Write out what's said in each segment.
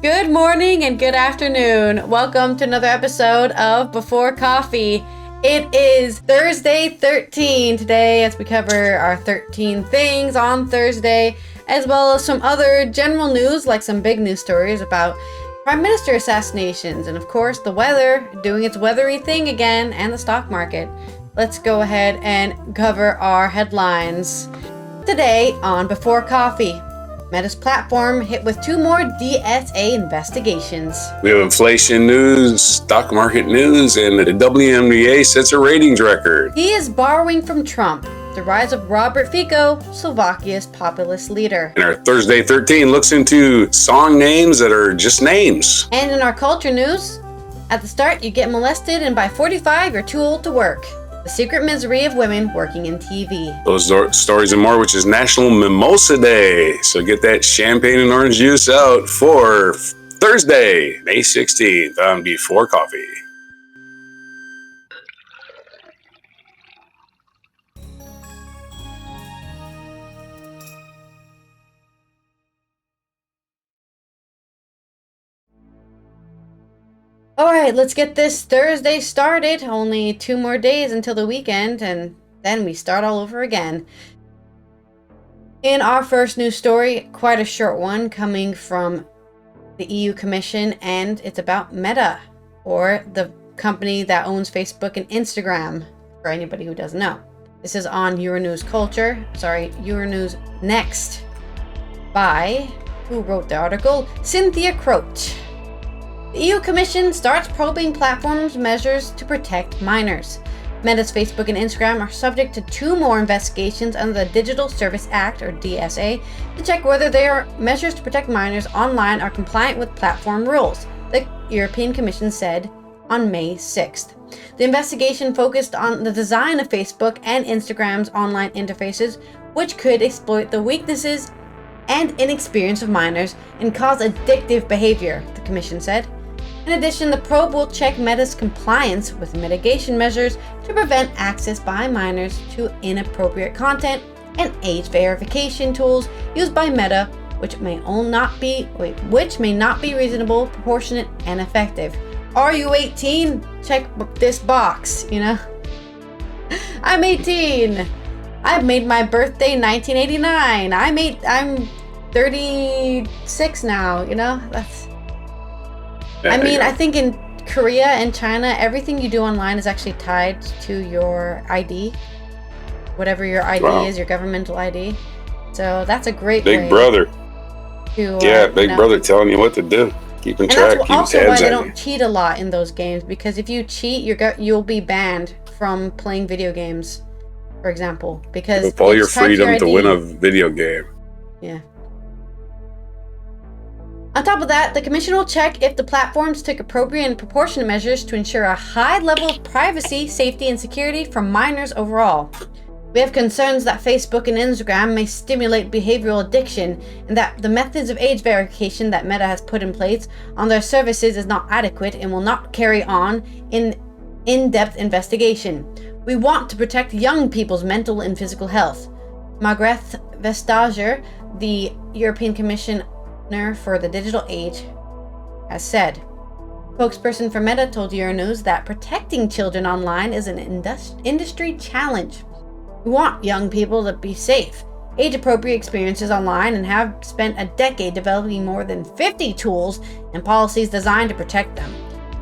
Good morning and good afternoon. Welcome to another episode of Before Coffee. It is Thursday 13 today as we cover our 13 things on Thursday, as well as some other general news like some big news stories about Prime Minister assassinations and of course the weather doing its weathery thing again and the stock market. Let's go ahead and cover our headlines. Today on Before Coffee, Meta's platform hit with 2 more DSA investigations. We have inflation news, stock market news, and the WNBA sets a ratings record. He is borrowing from Trump. The rise of Robert Fico, Slovakia's populist leader. And our Thursday 13 looks into song names that are just names. And in our culture news, at the start you get molested and by 45 you're too old to work. The secret misery of women working in TV. Those stories and more, which is National Mimosa Day. So get that champagne and orange juice out for Thursday, May 16th on Before Coffee. Alright, let's get this Thursday started. Only 2 more days until the weekend, and then we start all over again. In our first news story, quite a short one coming from the EU Commission, and it's about Meta, or the company that owns Facebook and Instagram, for anybody who doesn't know. This is on Euronews Next by, who wrote the article? Cynthia Croce. The EU Commission starts probing platforms' measures to protect minors. Meta's Facebook and Instagram are subject to 2 more investigations under the Digital Service Act, or DSA, to check whether their measures to protect minors online are compliant with platform rules, the European Commission said on May 6th. The investigation focused on the design of Facebook and Instagram's online interfaces, which could exploit the weaknesses and inexperience of minors and cause addictive behavior, the Commission said. In addition, the probe will check Meta's compliance with mitigation measures to prevent access by minors to inappropriate content and age verification tools used by Meta, which may not be reasonable, proportionate, and effective. Are you 18? Check this box, I'm 18. I've made my birthday 1989. I'm 36 now, I think in Korea and China, everything you do online is actually tied to your ID. Whatever your ID is, your governmental ID. So that's a great Big brother. Big brother telling you what to do. Keeping track, keeping tabs on you. Also why they don't cheat a lot in those games, because if you cheat, you'll be banned from playing video games, for example. Because with all your freedom to win a video game. Yeah. On top of that, the Commission will check if the platforms took appropriate and proportionate measures to ensure a high level of privacy, safety, and security for minors overall. We have concerns that Facebook and Instagram may stimulate behavioral addiction and that the methods of age verification that Meta has put in place on their services is not adequate and will not carry on in-depth investigation. We want to protect young people's mental and physical health. Margrethe Vestager, the European Commission for the digital age, has said. Spokesperson for Meta told Euronews that protecting children online is an industry challenge. We want young people to be safe, age-appropriate experiences online, and have spent a decade developing more than 50 tools and policies designed to protect them.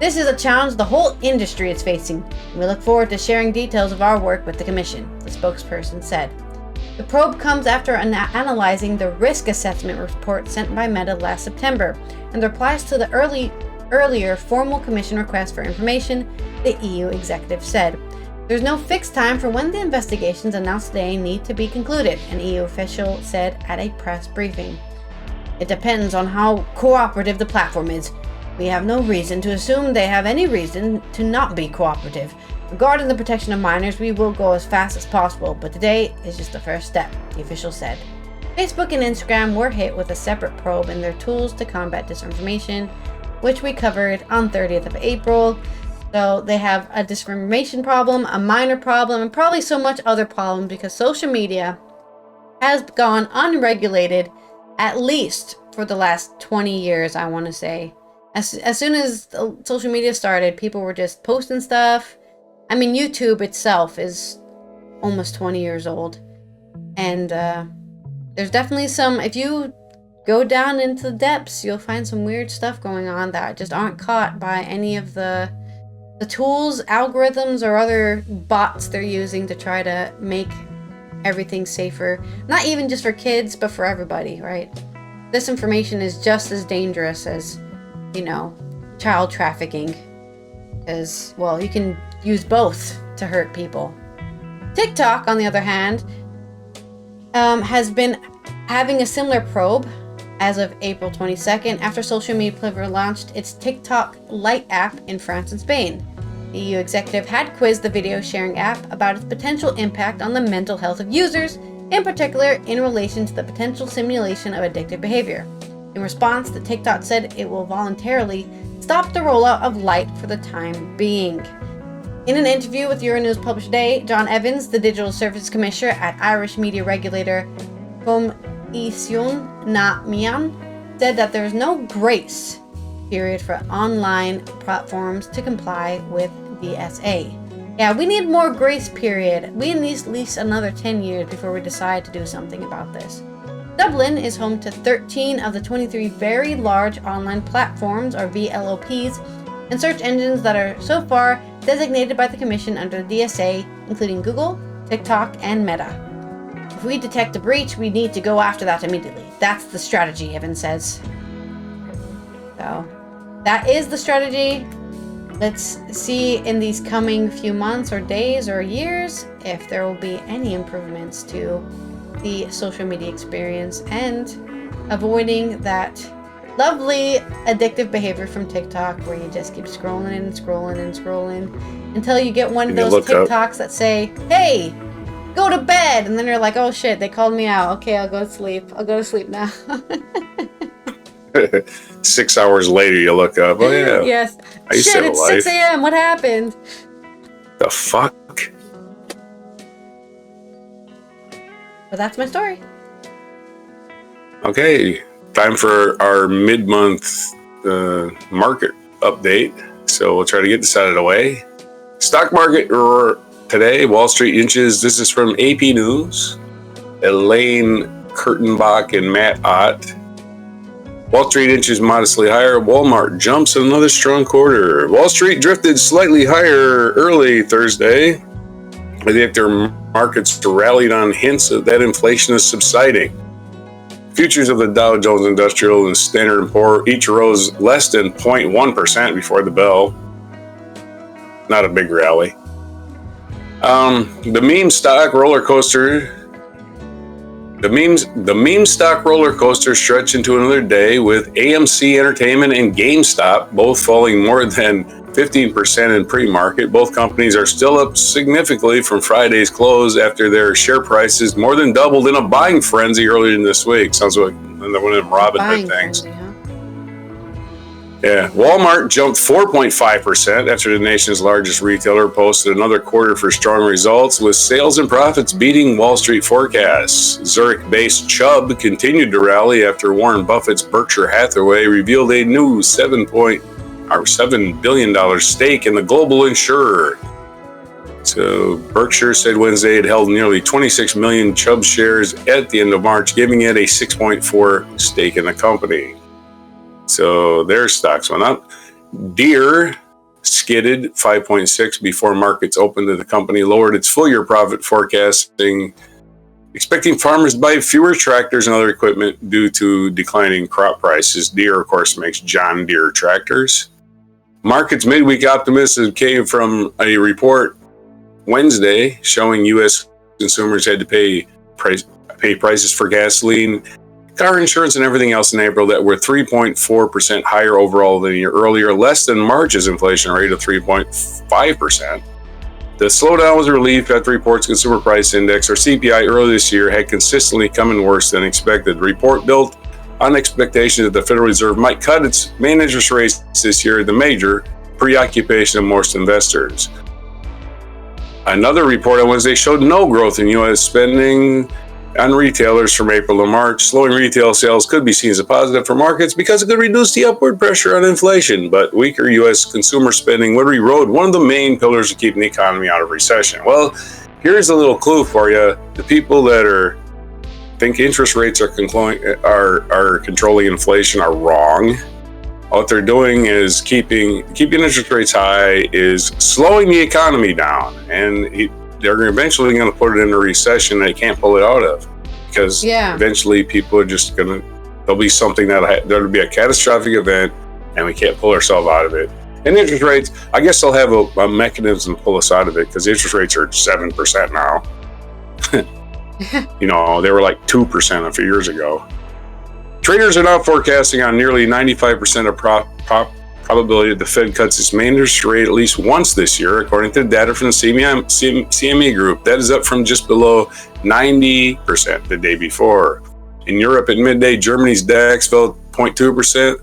This is a challenge the whole industry is facing, and we look forward to sharing details of our work with the Commission, the spokesperson said. The probe comes after analyzing the risk assessment report sent by Meta last September and the replies to the earlier formal Commission request for information, the EU executive said. There's no fixed time for when the investigations announced today need to be concluded, an EU official said at a press briefing. It depends on how cooperative the platform is. We have no reason to assume they have any reason to not be cooperative. Regarding the protection of minors, we will go as fast as possible, but today is just the first step, the official said. Facebook and Instagram were hit with a separate probe in their tools to combat disinformation, which we covered on 30th of April. So they have a disinformation problem, a minor problem, and probably so much other problem because social media has gone unregulated at least for the last 20 years, I want to say. As soon as social media started, people were just posting stuff. I mean, YouTube itself is almost 20 years old. And there's definitely some, if you go down into the depths, you'll find some weird stuff going on that just aren't caught by any of the tools, algorithms, or other bots they're using to try to make everything safer. Not even just for kids, but for everybody, right? This information is just as dangerous as, child trafficking. Because, well, you can use both to hurt people. TikTok, on the other hand, has been having a similar probe as of April 22nd after social media platform launched its TikTok Lite app in France and Spain. The EU executive had quizzed the video sharing app about its potential impact on the mental health of users, in particular in relation to the potential simulation of addictive behavior. In response, the TikTok said it will voluntarily stop the rollout of Lite for the time being. In an interview with Euronews published today, John Evans, the Digital Services Commissioner at Irish media regulator Comisiún na Meán, said that there is no grace period for online platforms to comply with DSA. Yeah, we need more grace period. We need at least another 10 years before we decide to do something about this. Dublin is home to 13 of the 23 very large online platforms, or VLOPs, and search engines that are so far designated by the Commission under the DSA, including Google, TikTok, and Meta. If we detect a breach, we need to go after that immediately. That's the strategy, Evans says. So, that is the strategy. Let's see in these coming few months or days or years if there will be any improvements to the social media experience and avoiding that lovely addictive behavior from TikTok where you just keep scrolling and scrolling and scrolling until you get one of those TikToks that say, hey, go to bed. And then you're like, oh shit, they called me out. Okay, I'll go to sleep. I'll go to sleep now. 6 hours later, you look up. Oh, yeah. Yes. Shit, it's 6 a.m. What happened? The fuck? But that's my story. Okay. Time for our mid-month market update. So we'll try to get this out of the way. Stock market today, Wall Street inches. This is from AP News. Elaine Kurtenbach and Matt Ott. Wall Street inches modestly higher. Walmart jumps in another strong quarter. Wall Street drifted slightly higher early Thursday. After markets rallied on hints that inflation is subsiding. Futures of the Dow Jones Industrial and Standard & Poor's each rose less than 0.1% before the bell. Not a big rally. The meme stock roller coaster stretched into another day with AMC Entertainment and GameStop both falling more than 15% in pre-market. Both companies are still up significantly from Friday's close after their share prices more than doubled in a buying frenzy earlier this week. Sounds like one of them Robin Hood things. Frenzy, huh? Yeah, Walmart jumped 4.5% after the nation's largest retailer posted another quarter for strong results, with sales and profits beating Wall Street forecasts. Zurich-based Chubb continued to rally after Warren Buffett's Berkshire Hathaway revealed a new $7 billion stake in the global insurer. So Berkshire said Wednesday it held nearly 26 million Chubb shares at the end of March, giving it a 6.4% stake in the company. So their stocks went up. Deere skidded 5.6% before markets opened. The company lowered its full-year profit forecasting, expecting farmers to buy fewer tractors and other equipment due to declining crop prices. Deere, of course, makes John Deere tractors. Markets midweek optimism came from a report Wednesday showing U.S. consumers had to pay prices for gasoline, car insurance, and everything else in April that were 3.4% higher overall than a year earlier, less than March's inflation rate of 3.5%. The slowdown was a relief after reports Consumer Price Index, or CPI, earlier this year had consistently come in worse than expected. The report built on expectation that the Federal Reserve might cut its main interest rates this year, the major preoccupation of most investors. Another report on Wednesday showed no growth in U.S. spending on retailers from April to March. Slowing retail sales could be seen as a positive for markets because it could reduce the upward pressure on inflation, but weaker U.S. consumer spending would erode one of the main pillars of keeping the economy out of recession. Well, here's a little clue for you. The people that think interest rates are controlling inflation are wrong. What they're doing is keeping interest rates high is slowing the economy down, and they're eventually going to put it in a recession they can't pull it out of, because eventually people are just there'll be something there'll be a catastrophic event and we can't pull ourselves out of it. And interest rates, I guess they'll have a mechanism to pull us out of it, because interest rates are 7% now. They were like 2% a few years ago. Traders are now forecasting on nearly 95% of probability that the Fed cuts its main interest rate at least once this year, according to data from the CME Group. That is up from just below 90% the day before. In Europe at midday, Germany's DAX fell 0.2%.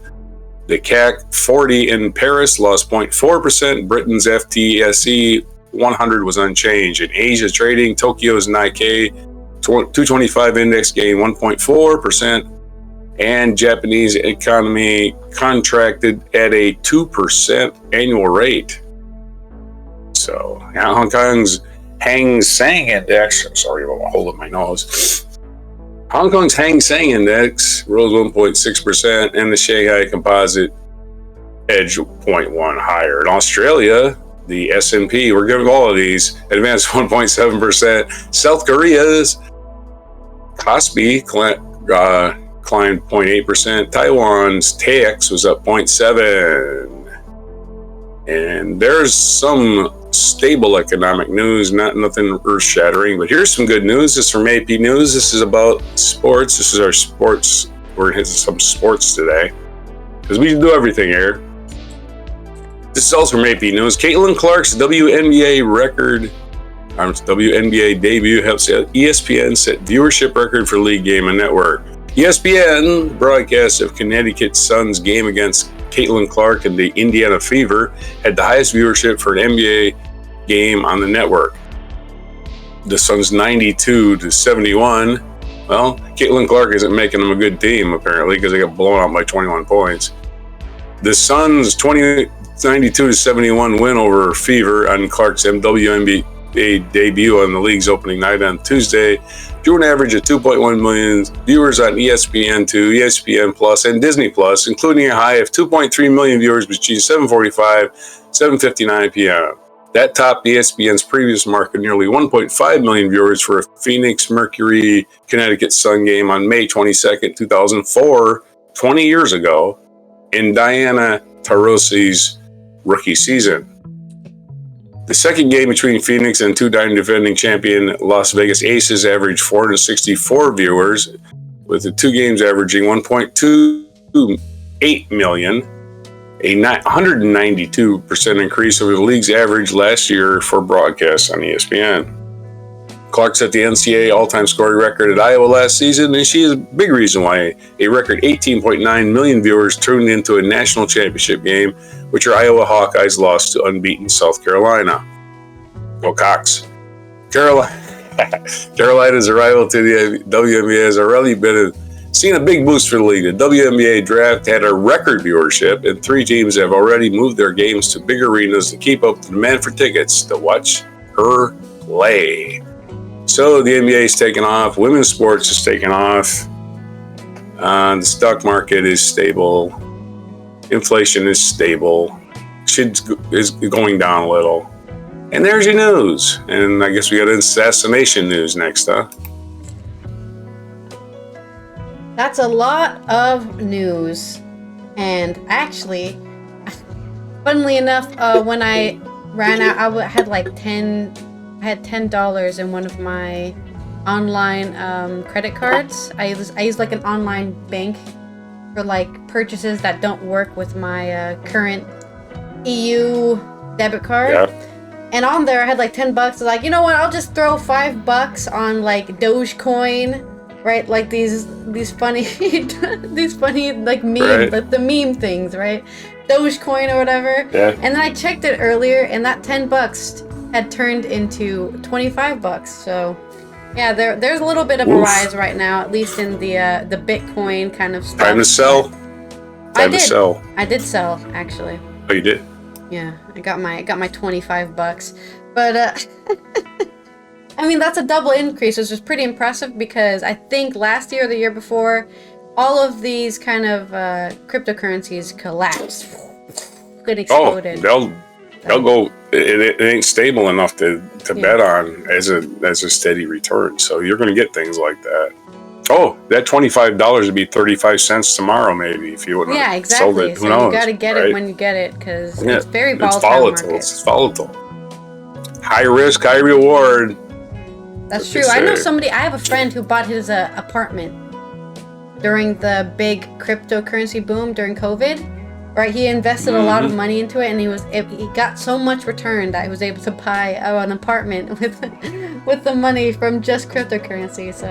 The CAC 40 in Paris lost 0.4%. Britain's FTSE 100 was unchanged. In Asia trading, Tokyo's Nikkei 225 index gained 1.4%. And Japanese economy contracted at a 2% annual rate. So Hong Kong's Hang Seng Index, sorry about holding my nose. Hong Kong's Hang Seng Index rose 1.6%, and the Shanghai Composite edged 0.1 higher. In Australia, the S&P, we're giving all of these, advanced 1.7%. South Korea's Kospi climbed 0.8%. Taiwan's TAIEX was up 0.7%. And there's some stable economic news, nothing earth-shattering, but here's some good news. This is from AP News. This is about sports. This is our sports. We're going to hit some sports today, because we do everything here. This is also from AP News. Caitlin Clark's WNBA debut helps ESPN set viewership record for league game and network. ESPN broadcast of Connecticut Sun's game against Caitlin Clark and the Indiana Fever had the highest viewership for an NBA game on the network. The Suns 92-71. Well, Caitlin Clark isn't making them a good team, apparently, because they got blown out by 21 points. The Suns' 92-71 win over Fever on Clark's WNBA debut on the league's opening night on Tuesday drew an average of 2.1 million viewers on ESPN2, ESPN Plus, and Disney Plus, including a high of 2.3 million viewers between 7:45 and 7:59 p.m. That topped ESPN's previous mark of nearly 1.5 million viewers for a Phoenix Mercury Connecticut Sun game on May 22nd, 2004, 20 years ago, in Diana Taurasi's rookie season. The second game between Phoenix and two-time defending champion Las Vegas Aces averaged 464 viewers, with the two games averaging 1.28 million, a 192% increase over the league's average last year for broadcasts on ESPN. Clark set the NCAA all-time scoring record at Iowa last season, and she is a big reason why a record 18.9 million viewers tuned into a national championship game, which her Iowa Hawkeyes lost to unbeaten South Carolina. Go Cox. Carolina's arrival to the WNBA has already seen a big boost for the league. The WNBA draft had a record viewership, and 3 teams have already moved their games to big arenas to keep up the demand for tickets to watch her play. So the NBA is taking off. Women's sports is taking off. The stock market is stable. Inflation is stable. Shit is going down a little. And there's your news. And I guess we got assassination news next, huh? That's a lot of news. And actually, funnily enough, when I ran out, I had $10 in one of my online credit cards. I used like an online bank for like purchases that don't work with my current EU debit card. Yeah. And on there I had like $10. I was like, you know what? I'll just throw $5 on like Dogecoin, right? Like these funny these funny like meme, right, like the meme things, right? Dogecoin or whatever. Yeah. And then I checked it earlier, and that $10 had turned into $25. So Yeah, there's a little bit of a rise right now, at least in the Bitcoin kind of stuff. Time to sell. I did sell, actually. Oh, you did? Yeah, I got my $25, but I mean that's a double increase, which is pretty impressive because I think last year or the year before, all of these kind of cryptocurrencies collapsed, it exploded. Oh, they'll go. It ain't stable enough to bet on as a steady return. So you're going to get things like that. Oh, that $25 would be 35 cents tomorrow, maybe, if you wouldn't have sold it. Who knows? You got to get it when you get it because it's very volatile. It's volatile. High risk, high reward. That's true. I know somebody. I have a friend who bought his apartment during the big cryptocurrency boom during COVID. Right, he invested a lot of money into it, and he got so much return that he was able to buy an apartment with the money from just cryptocurrency. So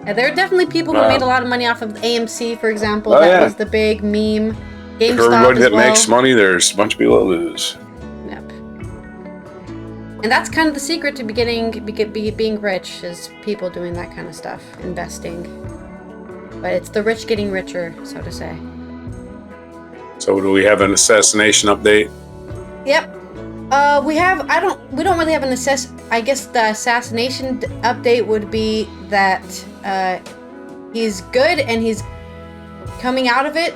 yeah, there are definitely people who made a lot of money off of AMC, for example. That was the big meme. GameStop for everybody that makes money, there's a bunch of people that lose. Yep. And that's kind of the secret to being rich, is people doing that kind of stuff, investing. But it's the rich getting richer, so to say. So do we have an assassination update? Yep. We don't really have an I guess the assassination update would be that he's good and he's coming out of it.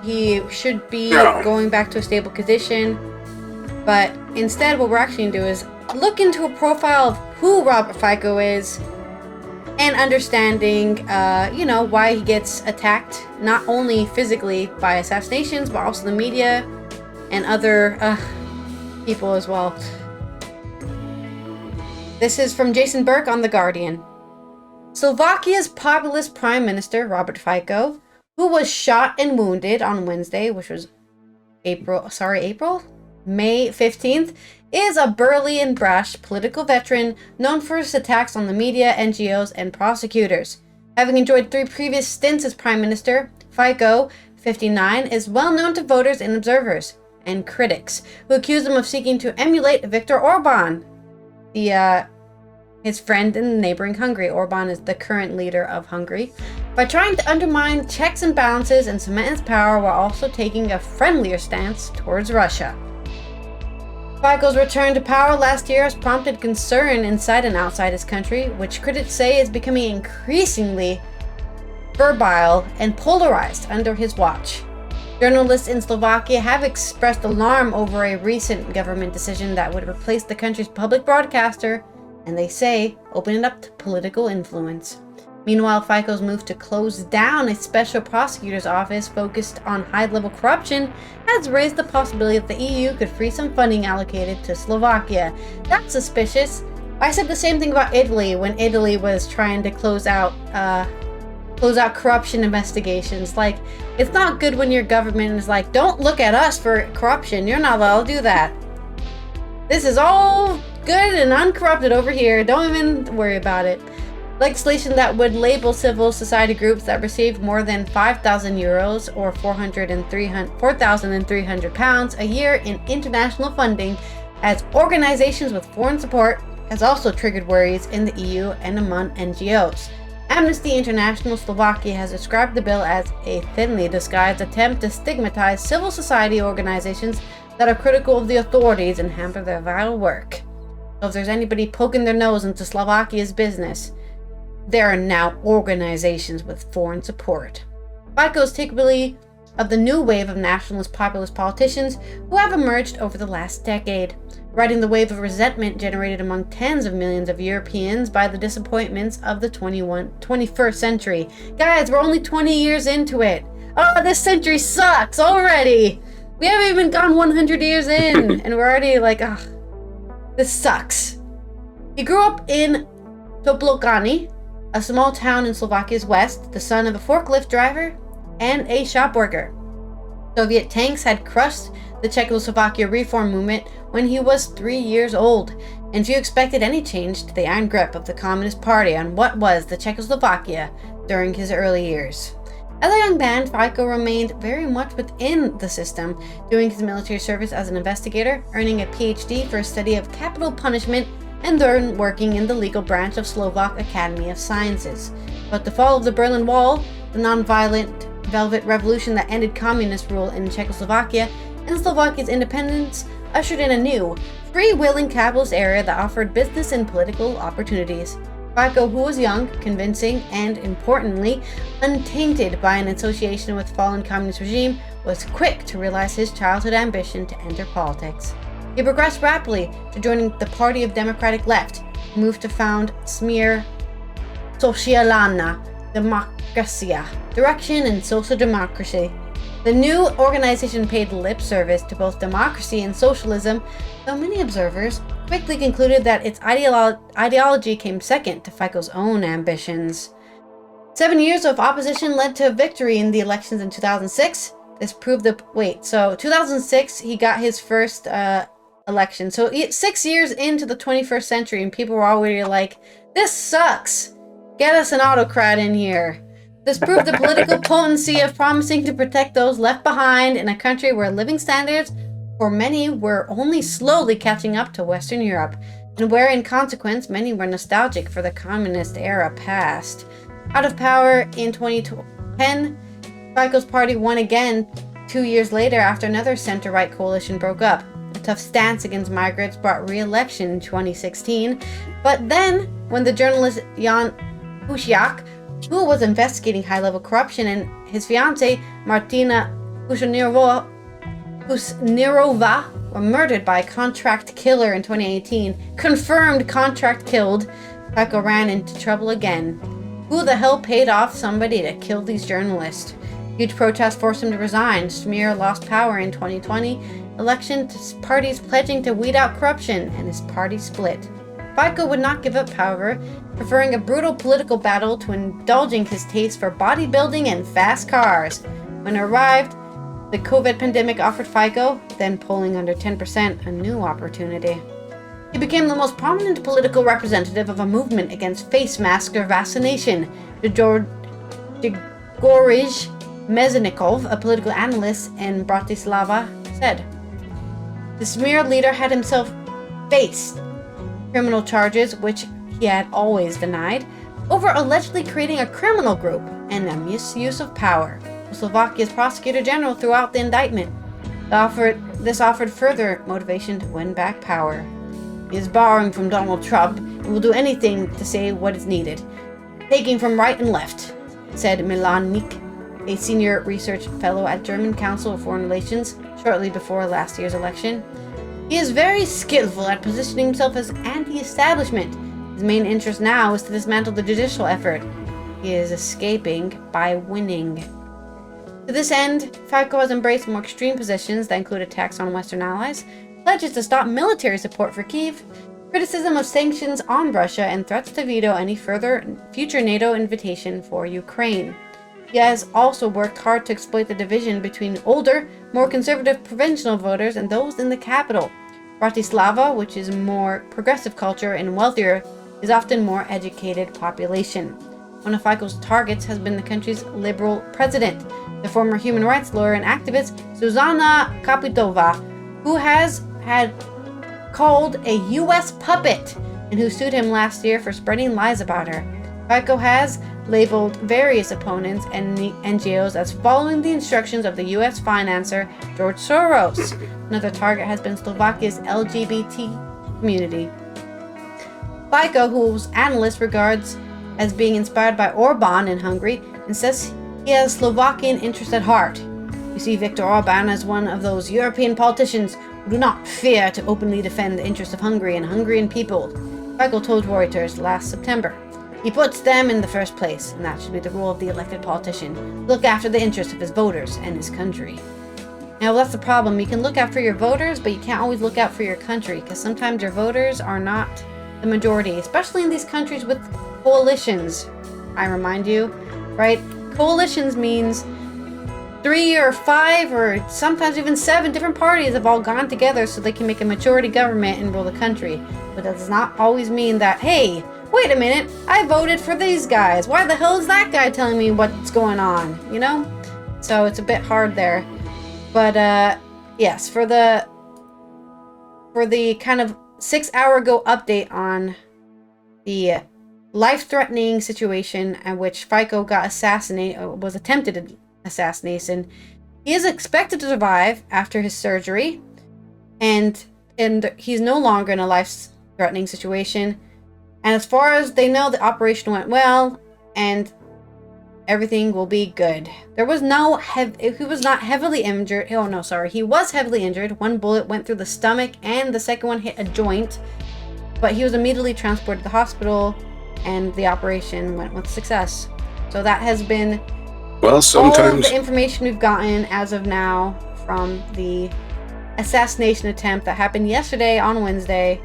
He should be going back to a stable condition. But instead, what we're actually going to do is look into a profile of who Robert Fico is and understanding, why he gets attacked, not only physically by assassinations, but also the media and other people as well. This is from Jason Burke on The Guardian. Slovakia's populist Prime Minister, Robert Fico, who was shot and wounded on Wednesday, which was May 15th, is a burly and brash political veteran known for his attacks on the media, NGOs, and prosecutors. Having enjoyed 3 previous stints as Prime Minister, Fico, 59, is well known to voters and observers, and critics, who accuse him of seeking to emulate Viktor Orban, his friend in neighboring Hungary. Orban is the current leader of Hungary, by trying to undermine checks and balances and cement its power while also taking a friendlier stance towards Russia. Fico's return to power last year has prompted concern inside and outside his country, which critics say is becoming increasingly virile and polarized under his watch. Journalists in Slovakia have expressed alarm over a recent government decision that would replace the country's public broadcaster, and they say open it up to political influence. Meanwhile, Fico's move to close down a special prosecutor's office focused on high-level corruption has raised the possibility that the EU could free some funding allocated to Slovakia. That's suspicious. I said the same thing about Italy when Italy was trying to close out corruption investigations. Like, it's not good when your government is like, don't look at us for corruption. You're not allowed to do that. This is all good and uncorrupted over here. Don't even worry about it. Legislation that would label civil society groups that received more than 5,000 euros or 4,300 pounds a year in international funding as organizations with foreign support has also triggered worries in the EU and among NGOs. Amnesty International Slovakia has described the bill as a thinly disguised attempt to stigmatize civil society organizations that are critical of the authorities and hamper their vital work. So if there's anybody poking their nose into Slovakia's business, there are now organizations with foreign support. Fico is typically of the new wave of nationalist populist politicians who have emerged over the last decade, riding the wave of resentment generated among tens of millions of Europeans by the disappointments of the 21st century. Guys, we're only 20 years into it. Oh, this century sucks already. We haven't even gone 100 years in, and we're already like, this sucks. He grew up in Toplokany, a small town in Slovakia's west, the son of a forklift driver and a shop worker. Soviet tanks had crushed the Czechoslovakia reform movement when he was 3 years old, and few expected any change to the iron grip of the Communist Party on what was the Czechoslovakia during his early years. As a young man, Fico remained very much within the system, doing his military service as an investigator, earning a PhD for a study of capital punishment and then working in the legal branch of Slovak Academy of Sciences. But the fall of the Berlin Wall, the non-violent Velvet Revolution that ended communist rule in Czechoslovakia, and Slovakia's independence ushered in a new, free-wheeling capitalist era that offered business and political opportunities. Fico, who was young, convincing, and, importantly, untainted by an association with fallen communist regime, was quick to realize his childhood ambition to enter politics. He progressed rapidly to joining the Party of Democratic Left, moved to found Smer Socialna Demokracia, Direction and Social Democracy. The new organization paid lip service to both democracy and socialism, though many observers quickly concluded that its ideology came second to Fico's own ambitions. 7 years of opposition led to a victory in the elections in 2006. This proved 2006 he got his first election. So 6 years into the 21st century, and people were already like, "This sucks. Get us an autocrat in here." This proved the political potency of promising to protect those left behind in a country where living standards for many were only slowly catching up to Western Europe, and where in consequence many were nostalgic for the communist era past. Out of power in 2010, Fico's party won again 2 years later after another center-right coalition broke up. A tough stance against migrants brought re-election in 2016, but then when the journalist Jan Kuciak, who was investigating high-level corruption, and his fiancée Martina Kushnirova were murdered by a contract killer in 2018, confirmed contract killed, Fico ran into trouble again. Who the hell paid off somebody to kill these journalists? Huge protests forced him to resign. Smer lost power in 2020 election to parties pledging to weed out corruption, and his party split. Fico would not give up, however, preferring a brutal political battle to indulging his taste for bodybuilding and fast cars. When it arrived, the COVID pandemic offered Fico, then polling under 10%, a new opportunity. He became the most prominent political representative of a movement against face mask or vaccination. Grigorij Meznikov, a political analyst in Bratislava, said. The Smer leader had himself faced criminal charges, which he had always denied, over allegedly creating a criminal group and a misuse of power. Slovakia's prosecutor general threw out the indictment. This offered further motivation to win back power. He is borrowing from Donald Trump and will do anything to say what is needed, taking from right and left, said Milan Nik, a senior research fellow at German Council of Foreign Relations, shortly before last year's election. He is very skillful at positioning himself as anti-establishment. His main interest now is to dismantle the judicial effort. He is escaping by winning. To this end, Fico has embraced more extreme positions that include attacks on Western allies, pledges to stop military support for Kyiv, criticism of sanctions on Russia, and threats to veto any future NATO invitation for Ukraine. He has also worked hard to exploit the division between older, more conservative provincial voters and those in the capital. Bratislava, which is more progressive culture and wealthier, is often more educated population. One of Fico's targets has been the country's liberal president, the former human rights lawyer and activist Zuzana Kapitova, who has had called a U.S. puppet and who sued him last year for spreading lies about her. Fico has labeled various opponents and NGOs as following the instructions of the U.S. financier George Soros. Another target has been Slovakia's LGBT community. Fico, whose analyst regards as being inspired by Orban in Hungary, and says he has Slovakian interests at heart. We see Viktor Orban as one of those European politicians who do not fear to openly defend the interests of Hungary and Hungarian people, Fico told Reuters last September. He puts them in the first place, and that should be the role of the elected politician. Look after the interests of his voters and his country. Now, that's the problem. You can look out for your voters, but you can't always look out for your country, because sometimes your voters are not the majority, especially in these countries with coalitions. I remind you, right? Coalitions means 3 or 5 or sometimes even 7 different parties have all gone together so they can make a majority government and rule the country. But that does not always mean that, hey, wait a minute, I voted for these guys. Why the hell is that guy telling me what's going on? You know? So it's a bit hard there. But yes, for the kind of 6-hour-ago update on the life-threatening situation in which Fico got assassinated, or was attempted assassination. He is expected to survive after his surgery, and he's no longer in a life-threatening situation. And as far as they know, the operation went well, and everything will be good. There was no he was not heavily injured. Oh no, sorry. He was heavily injured. One bullet went through the stomach, and the second one hit a joint. But he was immediately transported to the hospital, and the operation went with success. So that has been all of the information we've gotten as of now from the assassination attempt that happened yesterday on Wednesday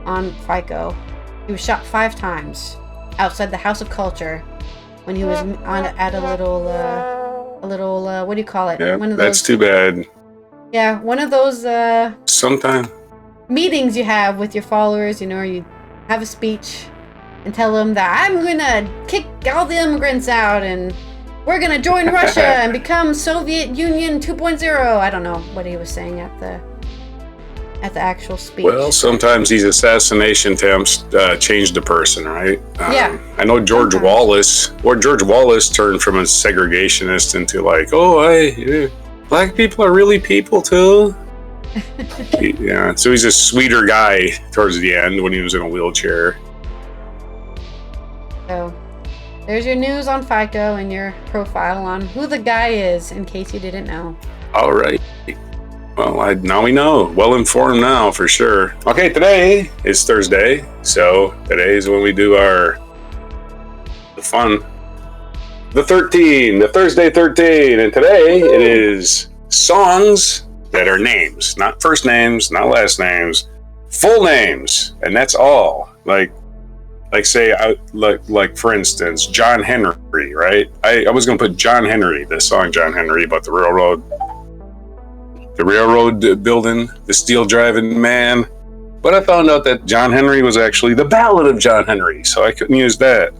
on Fico. He was shot 5 times outside the House of Culture when he was at a little what do you call it? Yeah, that's too bad. Yeah, one of those sometime meetings you have with your followers, you have a speech and tell them that I'm gonna kick all the immigrants out and we're gonna join Russia and become Soviet Union 2.0. I don't know what he was saying at the actual speech. Well, sometimes these assassination attempts change the person, right? Yeah. I know George Wallace turned from a segregationist into black people are really people too. Yeah, so he's a sweeter guy towards the end when he was in a wheelchair. So, there's your news on Fico and your profile on who the guy is, in case you didn't know. All right. Well, now we know. Well informed now, for sure. Okay, today is Thursday, so today is when we do the Thursday 13, and today it is songs that are names, not first names, not last names, full names, and that's all. Like for instance, John Henry, right? I was going to put John Henry, the song John Henry about the railroad building, the steel driving man. But I found out that John Henry was actually the Ballad of John Henry, so I couldn't use that.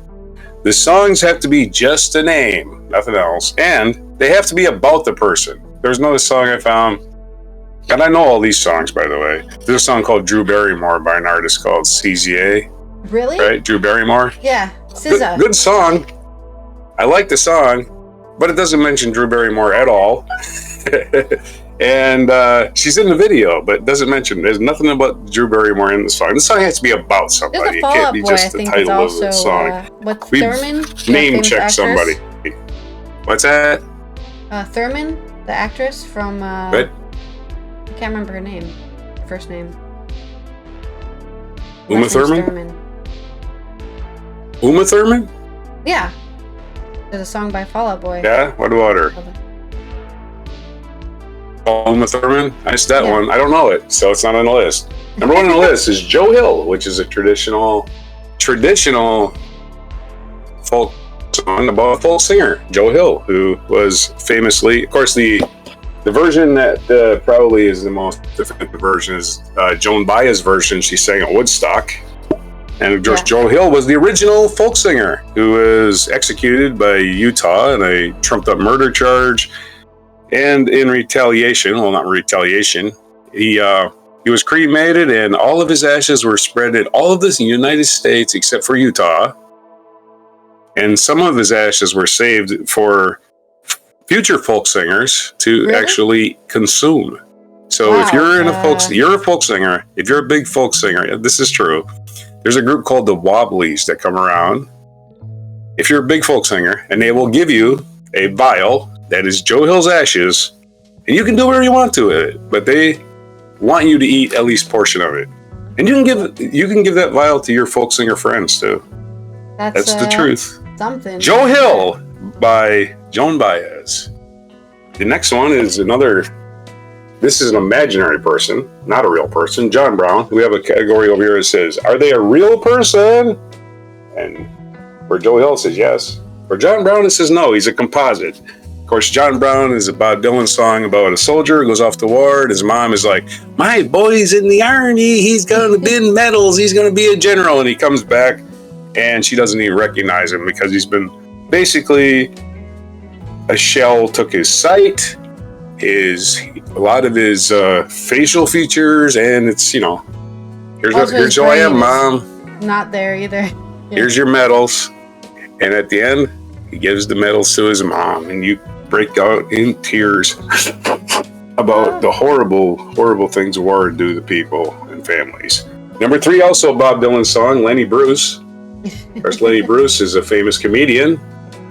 The songs have to be just a name, nothing else, and they have to be about the person. There's another song I found, and I know all these songs, by the way. There's a song called Drew Barrymore by an artist called CZA. Really? Right? Drew Barrymore? Yeah, SZA. Good song. I like the song, but it doesn't mention Drew Barrymore at all. And she's in the video, but doesn't mention. There's nothing about Drew Barrymore in the song. The song has to be about somebody. It can't be just the title of the song. What's Thurman? Name check somebody. What's that? Thurman, the actress from. What? I can't remember her name. Her first name. Uma Thurman? Uma Thurman? Yeah. There's a song by Fall Out Boy. Yeah? What about her? Uma Thurman? I missed that one. I don't know it, so it's not on the list. Number 1 on the list is Joe Hill, which is a traditional folk song about a folk singer, Joe Hill, who was famously, of course, the version that probably is the most definitive version is Joan Baez's version. She sang at Woodstock. And of course, Joe Hill was the original folk singer who was executed by Utah in a trumped up murder charge. And in retaliation, well, not retaliation, he was cremated, and all of his ashes were spread in all of the United States except for Utah. And some of his ashes were saved for future folk singers to actually consume. So if you're you're a folk singer, if you're a big folk singer, this is true. There's a group called the Wobblies that come around. If you're a big folk singer, and they will give you a vial that is Joe Hill's ashes, and you can do whatever you want to it, but they want you to eat at least a portion of it. And you can give that vial to your folk singer friends too. That's the truth. Something. Joe Hill by Joan Baez. The next one is this is an imaginary person, not a real person. John Brown. We have a category over here that says, are they a real person? And where Joe Hill says yes. For John Brown, it says no, he's a composite. Of course, John Brown is a Bob Dylan song about a soldier who goes off to war, and his mom is like, my boy's in the army, he's going to win medals, he's going to be a general. And he comes back, and she doesn't even recognize him because he's been basically, a shell took his sight, a lot of his facial features, and it's, you know, here's who I am, Mom. Not there either. Yeah. Here's your medals. And at the end, he gives the medals to his mom, and you break out in tears about the horrible things war do to people and families. Number 3, also Bob Dylan's song, Lenny Bruce. Of course, Lenny Bruce is a famous comedian,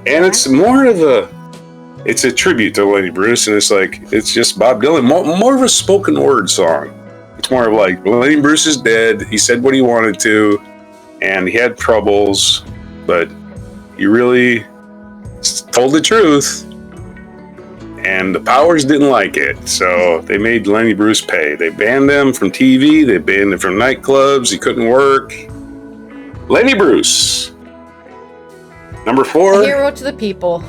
and it's more of it's a tribute to Lenny Bruce, and it's just Bob Dylan, more of a spoken word song. It's more of like, Lenny Bruce is dead, he said what he wanted to, and he had troubles, but he really told the truth, and the powers didn't like it, so they made Lenny Bruce pay. They banned him from TV, they banned him from nightclubs, he couldn't work. Lenny Bruce. Number 4. A hero to the people.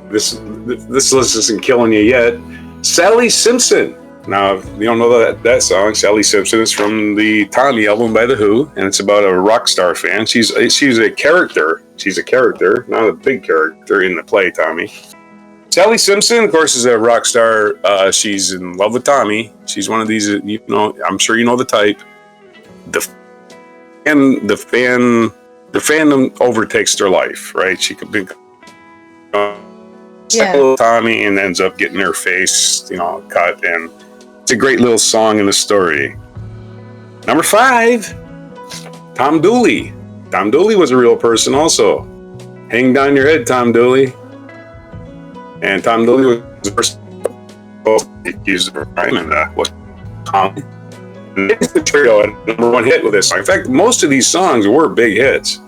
This list isn't killing you yet. Sally Simpson. Now, if you don't know that song, Sally Simpson is from the Tommy album by The Who, and it's about a rock star fan. She's a character. She's a character, not a big character in the play Tommy. Sally Simpson, of course, is a rock star. She's in love with Tommy. She's one of these, you know, I'm sure you know the type. The fandom overtakes their life, right? She could be Tommy and ends up getting her face, you know, cut, and it's a great little song in the story. Number 5, Tom Dooley. Tom Dooley was a real person also. Hang down your head, Tom Dooley. And Tom Dooley was the first accused of a crime, and was Tom. And the trio had number 1 hit with this song. In fact, most of these songs were big hits.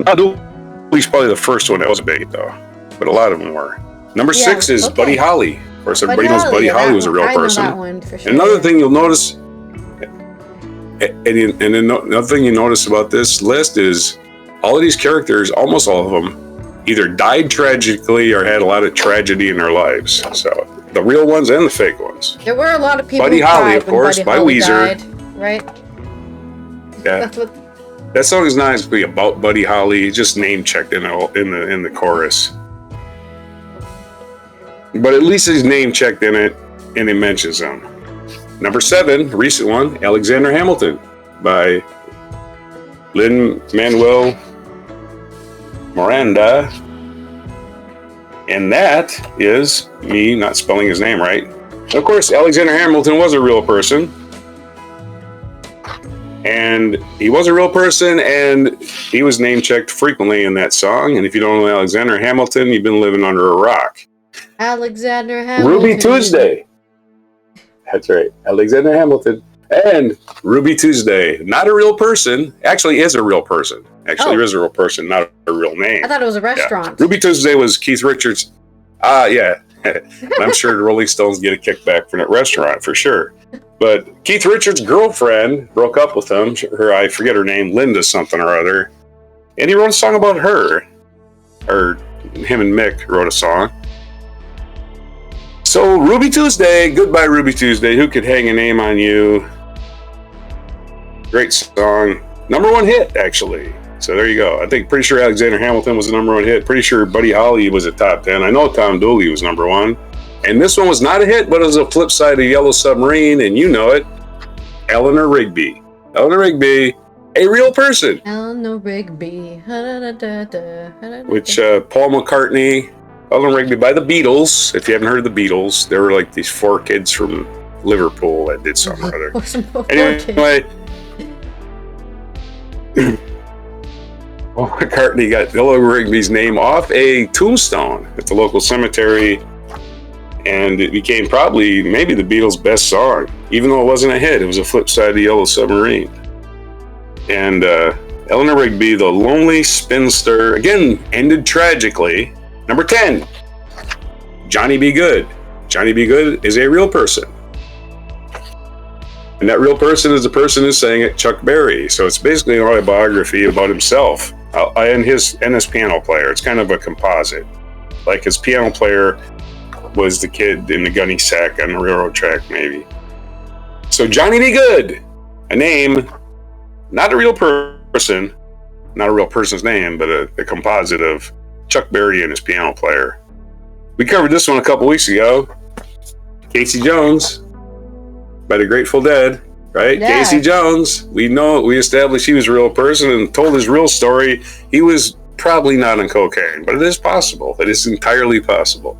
Now, Dooley's probably the first one that was a big hit, though, but a lot of them were. Number 6 is Buddy Holly. Of course, everybody knows Buddy Holly was a real person. That one for sure. And another thing you'll notice, another thing you notice about this list is all of these characters, almost all of them, either died tragically or had a lot of tragedy in their lives. So the real ones and the fake ones. There were a lot of people. Buddy Holly, of course, by Weezer. Died, right? Yeah. That song is not exactly about Buddy Holly. Just name checked in the chorus. But at least he's name checked in it, and it mentions him. Number 7, recent one, Alexander Hamilton by Lin-Manuel Miranda. And that is me not spelling his name right. Of course, Alexander Hamilton was a real person. And he was a real person, and he was name checked frequently in that song. And if you don't know Alexander Hamilton, you've been living under a rock. Alexander Hamilton. Ruby Tuesday. That's right. Alexander Hamilton. And Ruby Tuesday. Not a real person. Actually is a real person. Is a real person, not a real name. I thought it was a restaurant. Yeah. Ruby Tuesday was Keith Richards. Yeah. I'm sure the Rolling Stones get a kickback from that restaurant for sure. But Keith Richards' girlfriend broke up with him. I forget her name, Linda something or other. And he wrote a song about her. Or him and Mick wrote a song. So Ruby Tuesday, goodbye Ruby Tuesday. Who could hang a name on you? Great song. Number 1 hit, actually. So there you go. Pretty sure Alexander Hamilton was the number 1 hit. Pretty sure Buddy Holly was a top 10. I know Tom Dooley was number 1. And this one was not a hit, but it was a flip side of Yellow Submarine, and you know it. Eleanor Rigby. Eleanor Rigby, a real person. Eleanor Rigby. Which Paul McCartney, Eleanor Rigby by the Beatles. If you haven't heard of the Beatles, they were like these 4 kids from Liverpool that did something or other. Anyway, Paul McCartney got Eleanor Rigby's name off a tombstone at the local cemetery, and it became probably maybe the Beatles' best song, even though it wasn't a hit. It was a flip side of Yellow Submarine. And Eleanor Rigby, the lonely spinster, again ended tragically. Number 10, Johnny B. Goode. Johnny B. Goode is a real person. And that real person is the person who sang it, Chuck Berry. So it's basically an autobiography about himself and his piano player. It's kind of a composite. Like his piano player was the kid in the gunny sack on the railroad track, maybe. So Johnny B. Goode, a name, not a real person, not a real person's name, but a composite of Chuck Berry and his piano player. We covered this one a couple weeks ago. Casey Jones by the Grateful Dead, right? Yeah. Casey Jones. We established he was a real person and told his real story. He was probably not on cocaine, but it is possible. It is entirely possible.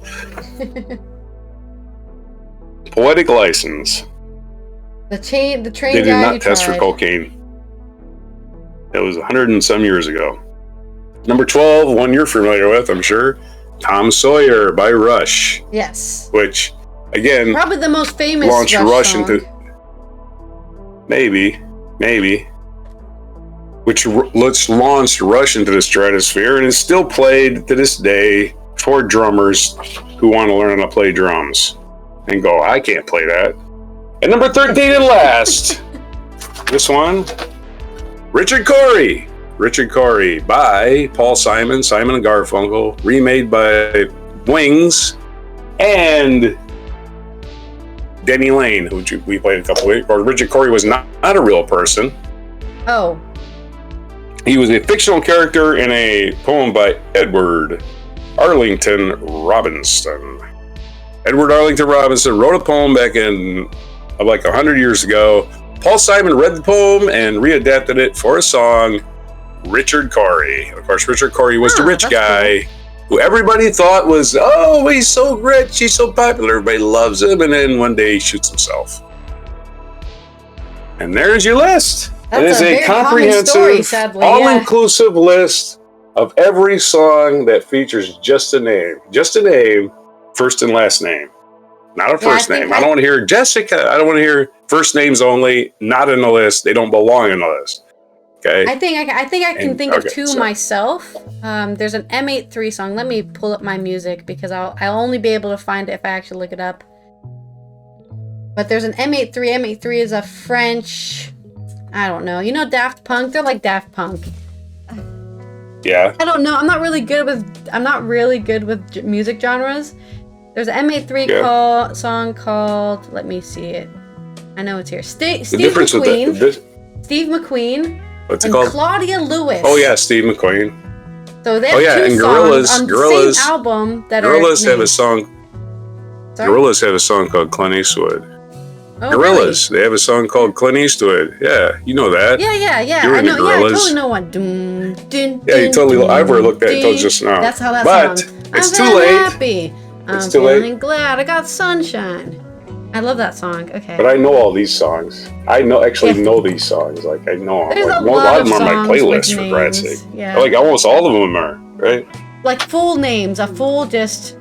Poetic License. The train They did guy not who test for tried. cocaine. That was 100 and some years ago. Number 12, one you're familiar with, I'm sure. Tom Sawyer by Rush. Yes. Which, again, Probably the most famous launched Rush song. into... Maybe. Which launched Rush into the stratosphere and is still played to this day for drummers who want to learn how to play drums. And go, I can't play that. And number 13 and last, this one, Richard Cory. Richard Cory by Paul Simon, Simon and Garfunkel, remade by Wings and Denny Lane, who we played a couple weeks. Or Richard Cory was not a real person. Oh. He was a fictional character in a poem by Edward Arlington Robinson. Edward Arlington Robinson wrote a poem back in like 100 years ago. Paul Simon read the poem and readapted it for a song, Richard Cory. Of course, Richard Cory was the rich guy who everybody thought was, oh, he's so rich, he's so popular, everybody loves him, and then one day he shoots himself. And there's your list. That's it is a a very common comprehensive, story, sadly, all-inclusive list of every song that features just a name, first and last name. Not a first name. I don't want to hear Jessica. I don't want to hear first names only. Not in the list. They don't belong in the list. Okay. I think I can think of two myself. There's an M83 song. Let me pull up my music because I'll only be able to find it if I actually look it up. But there's an M83. M83 is a French. I don't know. You know Daft Punk? They're like Daft Punk. Yeah. I don't know. I'm not really good with music genres. There's an M83 song called. Let me see it. I know it's here. Steve McQueen. Steve McQueen. What's it called? Claudia Lewis. Oh yeah, Steve McQueen. So they have two songs on the same album that Gorillaz are have a song. Sorry? Gorillaz have a song called Clint Eastwood. Oh, Gorillaz, they have a song called Clint Eastwood. Yeah, you know that. Yeah. You're I know. Gorillaz. Yeah, I totally know one. Dun, dun, Yeah, you totally. dun, I've already looked at it dun. just now. That's how that but sounds. it's I'm too late. Happy. It's I'm too late. feeling glad. I got sunshine. I love that song. Okay. But I know all these songs. I know these songs. Like I know them. There's Like, a a lot lot of of them are on my songs with playlist for Brad's names. sake. Yeah. Like almost all of them are, right? Like full names, a full just.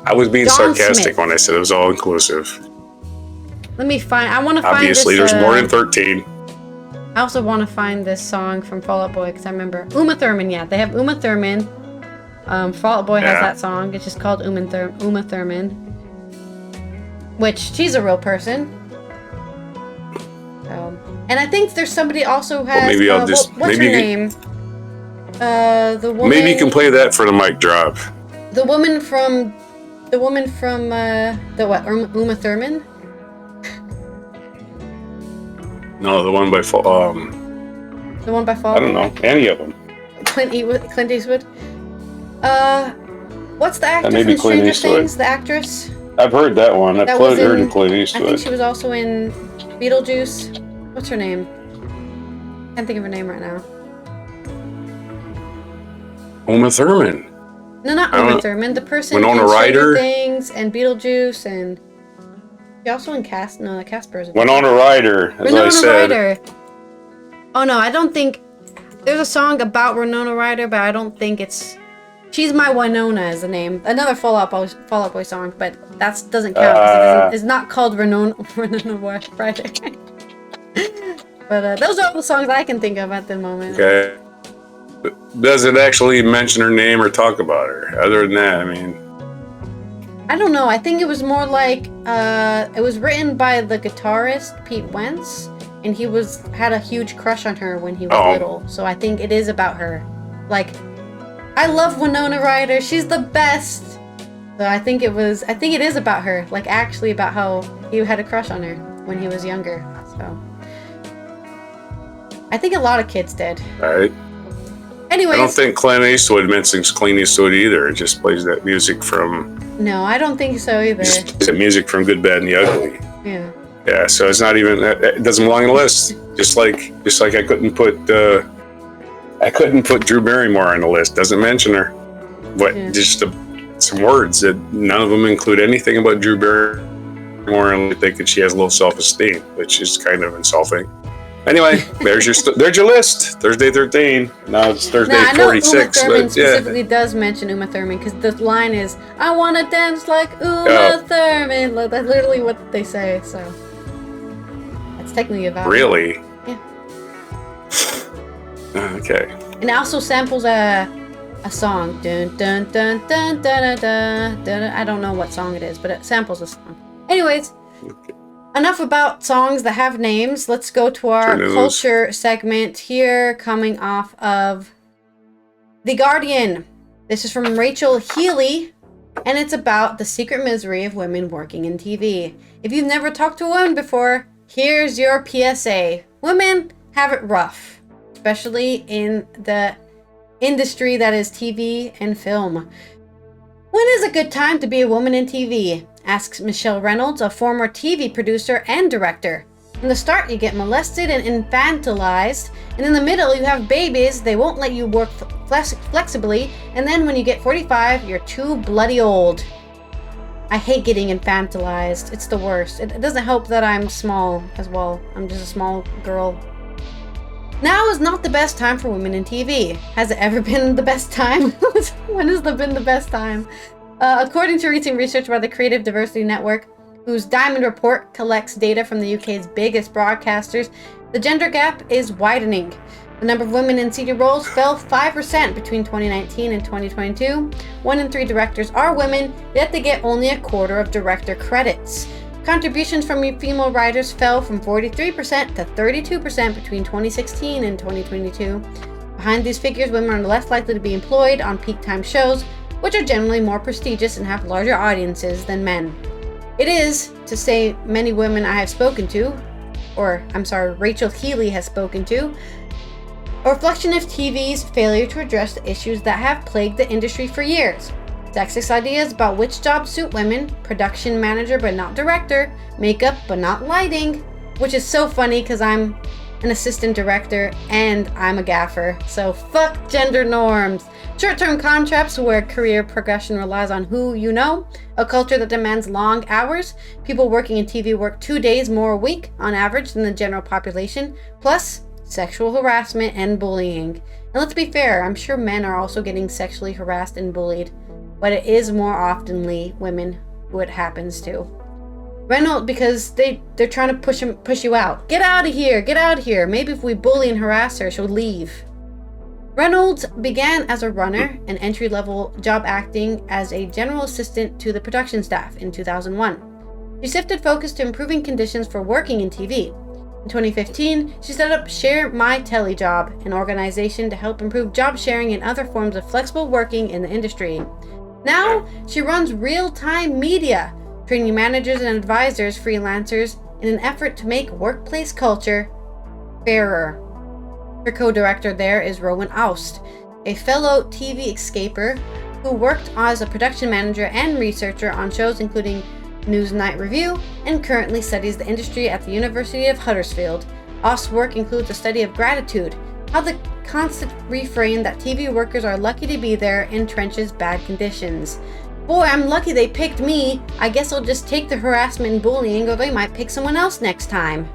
I was being John sarcastic Smith. when I said it was all inclusive. Let me find. I want to find Obviously, this. there's more than 13. I also want to find this song from Fall Out Boy because I remember Uma Thurman. Yeah, they have Uma Thurman. Fall Out Boy has that song. It's just called Uma Thurman, which she's a real person. And I think there's somebody also who has. Well, maybe I'll just. What's maybe her name? The woman. Maybe you can play that for the mic drop. The woman from the what? Uma Thurman. No, the one by The one by Fall. I don't know any of them. Clint Eastwood. What's the actress maybe in Clint Stranger Eastwood. Things? The actress. I've heard that one. I've heard of Clint I Eastwood. think she was also in Beetlejuice. What's her name? Can't think of her name right now. Uma Thurman. No, not Uma Thurman. The person Winona in Stranger Ryder? Things and Beetlejuice and she also in Casper's. Winona Ryder, as Winona I said. Ryder. Oh no, I don't think there's a song about Winona Ryder, but I don't think it's. She's My Winona is the name. Another Fall Out Boy song, but that doesn't count because it's not called Winona Ryder. But those are all the songs I can think of at the moment. Okay. Does it actually mention her name or talk about her? Other than that, I mean. I don't know. I think it was more like it was written by the guitarist Pete Wentz, and he had a huge crush on her when he was little. So I think it is about her. Like, I love Winona Ryder. She's the best. So I think it is about her. Like, actually about how he had a crush on her when he was younger. So I think a lot of kids did. All right. Anyways. I don't think Clint Eastwood mentions Clint Eastwood either. It just plays that music from... No, I don't think so either. It's music from Good, Bad, and the Ugly. Yeah. Yeah, so it's not even... It doesn't belong on the list. Just like I couldn't put Drew Barrymore on the list. Doesn't mention her. But just some words that none of them include anything about Drew Barrymore, and they think that she has low self-esteem, which is kind of insulting. Anyway, there's your list. Thursday 13. Now it's Thursday 46. I know Uma Thurman specifically does mention Uma Thurman because the line is, "I want to dance like Uma Thurman." Like, that's literally what they say. So that's technically a valid. Really? Yeah. Okay. And it also samples a song. Dun dun dun dun dun dun dun. I don't know what song it is, but it samples a song. Anyways. Okay. Enough about songs that have names. Let's go to our culture segment here, coming off of The Guardian. This is from Rachel Healy, and it's about the secret misery of women working in TV. If you've never talked to a woman before, here's your PSA. Women have it rough, especially in the industry that is TV and film. When is a good time to be a woman in TV? Asks Michelle Reynolds, a former TV producer and director. From the start, you get molested and infantilized, and in the middle, you have babies. They won't let you work flexibly, and then when you get 45, you're too bloody old. I hate getting infantilized. It's the worst. It doesn't help that I'm small as well. I'm just a small girl. Now is not the best time for women in TV. Has it ever been the best time? When has it been the best time? According to recent research by the Creative Diversity Network, whose Diamond Report collects data from the UK's biggest broadcasters, the gender gap is widening. The number of women in senior roles fell 5% between 2019 and 2022. 1 in 3 directors are women, yet they get only a quarter of director credits. Contributions from female writers fell from 43% to 32% between 2016 and 2022. Behind these figures, women are less likely to be employed on peak time shows, which are generally more prestigious and have larger audiences than men. It is, to say many women I have spoken to, Rachel Healy has spoken to, a reflection of TV's failure to address the issues that have plagued the industry for years. Sexist ideas about which jobs suit women, production manager but not director, makeup but not lighting, which is so funny because I'm an assistant director and I'm a gaffer, so fuck gender norms. Short-term contracts where career progression relies on who you know, a culture that demands long hours, people working in TV work 2 days more a week on average than the general population, plus sexual harassment and bullying. And let's be fair, I'm sure men are also getting sexually harassed and bullied, but it is more oftenly women who it happens to. Reynolds, because they're trying to push you out. Get out of here, get out of here. Maybe if we bully and harass her, she'll leave. Reynolds began as a runner, an entry-level job acting as a general assistant to the production staff in 2001. She shifted focus to improving conditions for working in TV. In 2015, she set up Share My Telejob, an organization to help improve job sharing and other forms of flexible working in the industry. Now, she runs Real-Time Media, training managers and advisors, freelancers, in an effort to make workplace culture fairer. Her co-director there is Rowan Aust, a fellow TV escaper who worked as a production manager and researcher on shows including Newsnight Review and currently studies the industry at the University of Huddersfield. Aust's work includes a study of gratitude, how the constant refrain that TV workers are lucky to be there entrenches bad conditions. Boy, I'm lucky they picked me. I guess I'll just take the harassment and bullying, or they might pick someone else next time.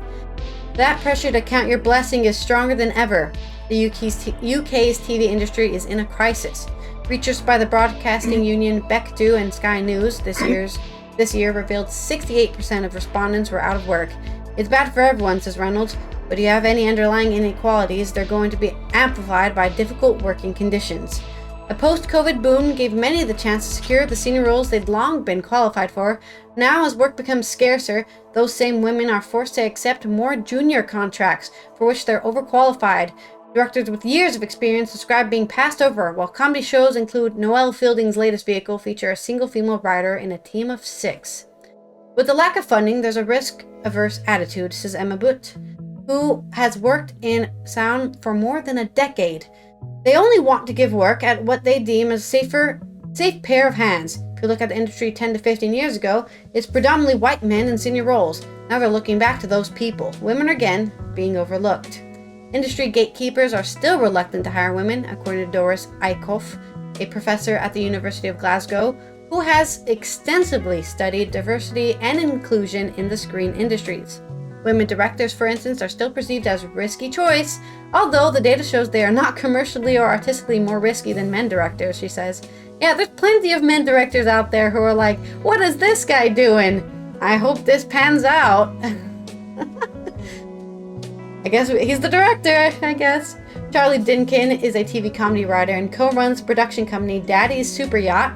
That pressure to count your blessing is stronger than ever. The UK's TV industry is in a crisis. Research by the Broadcasting Union, BECDU, and Sky News this year revealed 68% of respondents were out of work. It's bad for everyone, says Reynolds, but if you have any underlying inequalities, they're going to be amplified by difficult working conditions. A post-COVID boom gave many the chance to secure the senior roles they'd long been qualified for. Now, as work becomes scarcer, those same women are forced to accept more junior contracts for which they're overqualified. Directors with years of experience describe being passed over, while comedy shows include Noelle Fielding's latest vehicle feature a single female writer in a team of 6. With the lack of funding, there's a risk-averse attitude, says Emma Butt, who has worked in sound for more than a decade. They only want to give work at what they deem as safe pair of hands. If you look at the industry 10 to 15 years ago, it's predominantly white men in senior roles. Now they're looking back to those people. Women are again being overlooked. Industry gatekeepers are still reluctant to hire women, according to Doris Eickhoff, a professor at the University of Glasgow, who has extensively studied diversity and inclusion in the screen industries. Women directors, for instance, are still perceived as a risky choice, although the data shows they are not commercially or artistically more risky than men directors, she says. Yeah, there's plenty of men directors out there who are like, what is this guy doing? I hope this pans out. I guess he's the director, I guess. Charlie Dinkin is a TV comedy writer and co-runs the production company Daddy's Super Yacht.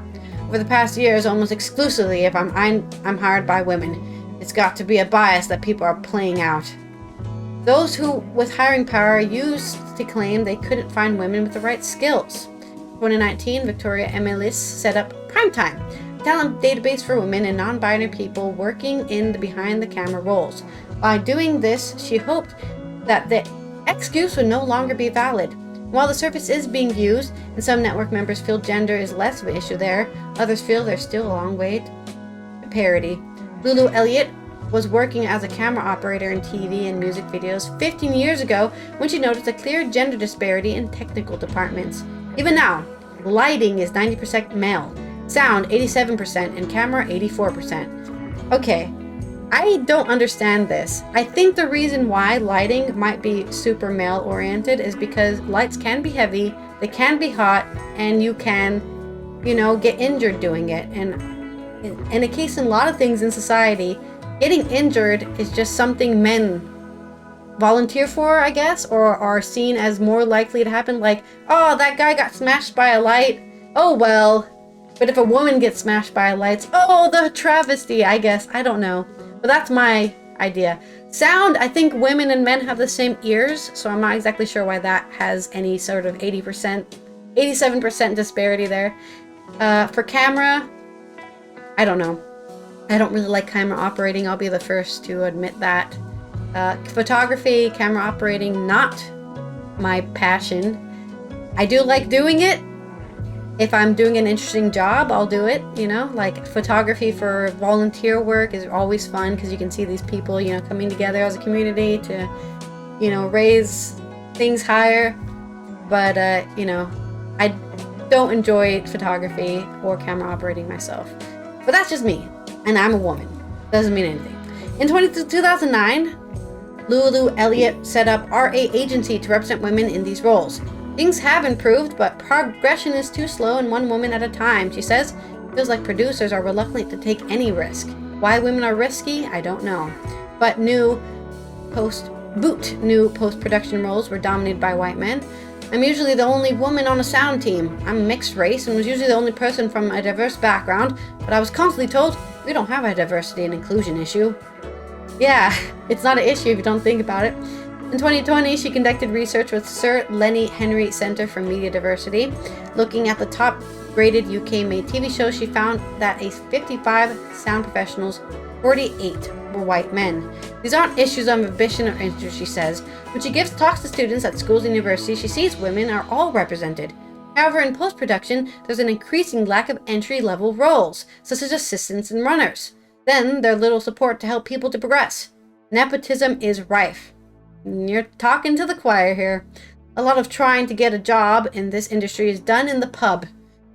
Over the past years, almost exclusively, if I'm hired by women. It's got to be a bias that people are playing out. Those who, with hiring power, used to claim they couldn't find women with the right skills. In 2019, Victoria Emilis set up Primetime, a talent database for women and non-binary people working in the behind-the-camera roles. By doing this, she hoped that the excuse would no longer be valid. While the service is being used, and some network members feel gender is less of an issue there, others feel there's still a long way to parity. Lulu Elliott was working as a camera operator in TV and music videos 15 years ago when she noticed a clear gender disparity in technical departments. Even now, lighting is 90% male, sound 87%, and camera 84%. Okay, I don't understand this. I think the reason why lighting might be super male oriented is because lights can be heavy, they can be hot, and you can, get injured doing it. And in a case in a lot of things in society, getting injured is just something men volunteer for, I guess, or are seen as more likely to happen. Like, oh, that guy got smashed by a light. Oh, well. But if a woman gets smashed by a light, oh, the travesty, I guess. I don't know. But that's my idea. Sound, I think women and men have the same ears, so I'm not exactly sure why that has any sort of 87% disparity there. For camera, I don't know. I don't really like camera operating. I'll be the first to admit that. Photography, camera operating, not my passion. I do like doing it. If I'm doing an interesting job, I'll do it, like photography for volunteer work is always fun because you can see these people, coming together as a community to, raise things higher. But, I don't enjoy photography or camera operating myself. But that's just me, and I'm a woman. Doesn't mean anything. In 2009, Lulu Elliott set up RA Agency to represent women in these roles. Things have improved, but progression is too slow and one woman at a time, she says. It feels like producers are reluctant to take any risk. Why women are risky, I don't know. But new post-production roles were dominated by white men. I'm usually the only woman on a sound team. I'm mixed race and was usually the only person from a diverse background, but I was constantly told, we don't have a diversity and inclusion issue. Yeah, it's not an issue if you don't think about it. In 2020, she conducted research with Sir Lenny Henry Centre for Media Diversity. Looking at the top-rated UK-made TV shows, she found that of 55 sound professionals, 48 were white men. These aren't issues of ambition or interest, she says. When she gives talks to students at schools and universities, she sees women are all represented. However, in post-production, there's an increasing lack of entry-level roles, such as assistants and runners. Then, there's little support to help people to progress. Nepotism is rife. You're talking to the choir here. A lot of trying to get a job in this industry is done in the pub.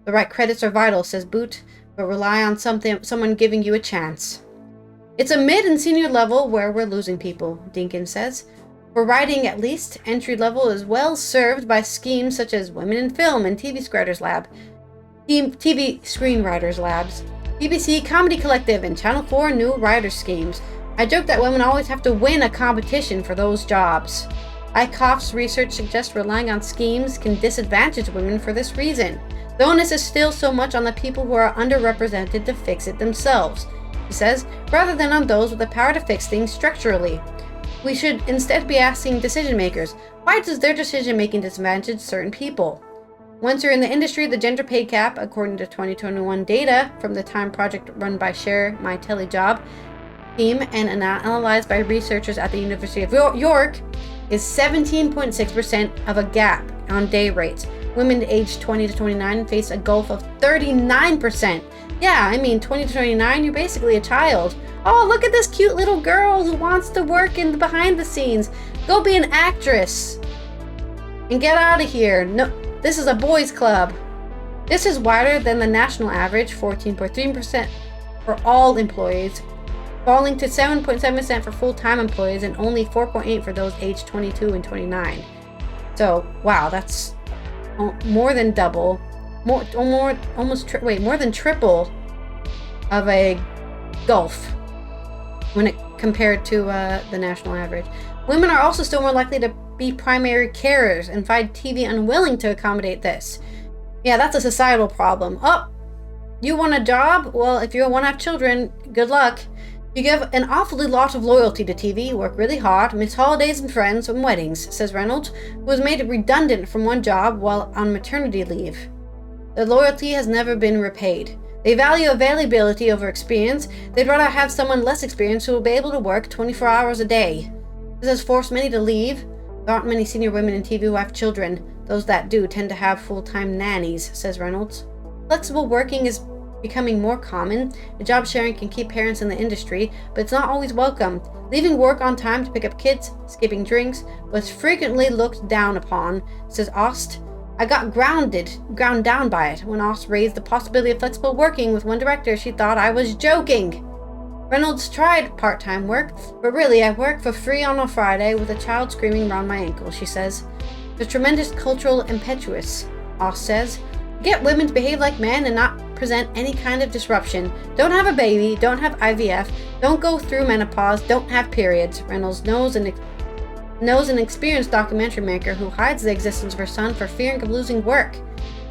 The right credits are vital, says Boot, but rely on someone giving you a chance. It's a mid and senior level where we're losing people, Dinkin says. For writing, at least, entry level is well served by schemes such as Women in Film and TV Screenwriters Labs, BBC Comedy Collective, and Channel 4 New Writers Schemes. I joke that women always have to win a competition for those jobs. ICOF's research suggests relying on schemes can disadvantage women for this reason. The onus is still so much on the people who are underrepresented to fix it themselves, he says, rather than on those with the power to fix things structurally. We should instead be asking decision makers, why does their decision making disadvantage certain people? Once you're in the industry, the gender pay gap, according to 2021 data from the Time Project run by Share My Telejob team and analyzed by researchers at the University of York, is 17.6% of a gap on day rates. Women aged 20 to 29 face a gulf of 39%. Yeah, I mean, 20 to 29, you're basically a child. Oh, look at this cute little girl who wants to work in the behind the scenes. Go be an actress. And get out of here. No, this is a boys' club. This is wider than the national average, 14.3% for all employees, falling to 7.7% for full-time employees and only 4.8% for those aged 22 and 29. So, wow, that's more than double, more than triple of a gulf when it compared to the national average. Women are also still more likely to be primary carers and find TV unwilling to accommodate this. Yeah, that's a societal problem. Oh, you want a job? Well, if you want to have children, good luck. You give an awfully lot of loyalty to TV, work really hard, miss holidays and friends and weddings, says Reynolds, who was made redundant from one job while on maternity leave. The loyalty has never been repaid. They value availability over experience. They'd rather have someone less experienced who will be able to work 24 hours a day. This has forced many to leave. There aren't many senior women in TV who have children. Those that do tend to have full-time nannies, says Reynolds. Flexible working is becoming more common. The job sharing can keep parents in the industry, but it's not always welcome. Leaving work on time to pick up kids, skipping drinks, was frequently looked down upon, says Ost. I got ground down by it. When Ost raised the possibility of flexible working with one director, she thought I was joking. Reynolds tried part-time work, but really I work for free on a Friday with a child screaming around my ankle, she says. The tremendous cultural impetus, Ost says. Get women to behave like men and not present any kind of disruption. Don't have a baby, don't have IVF, don't go through menopause, don't have periods. Reynolds knows an experienced documentary maker who hides the existence of her son for fearing of losing work.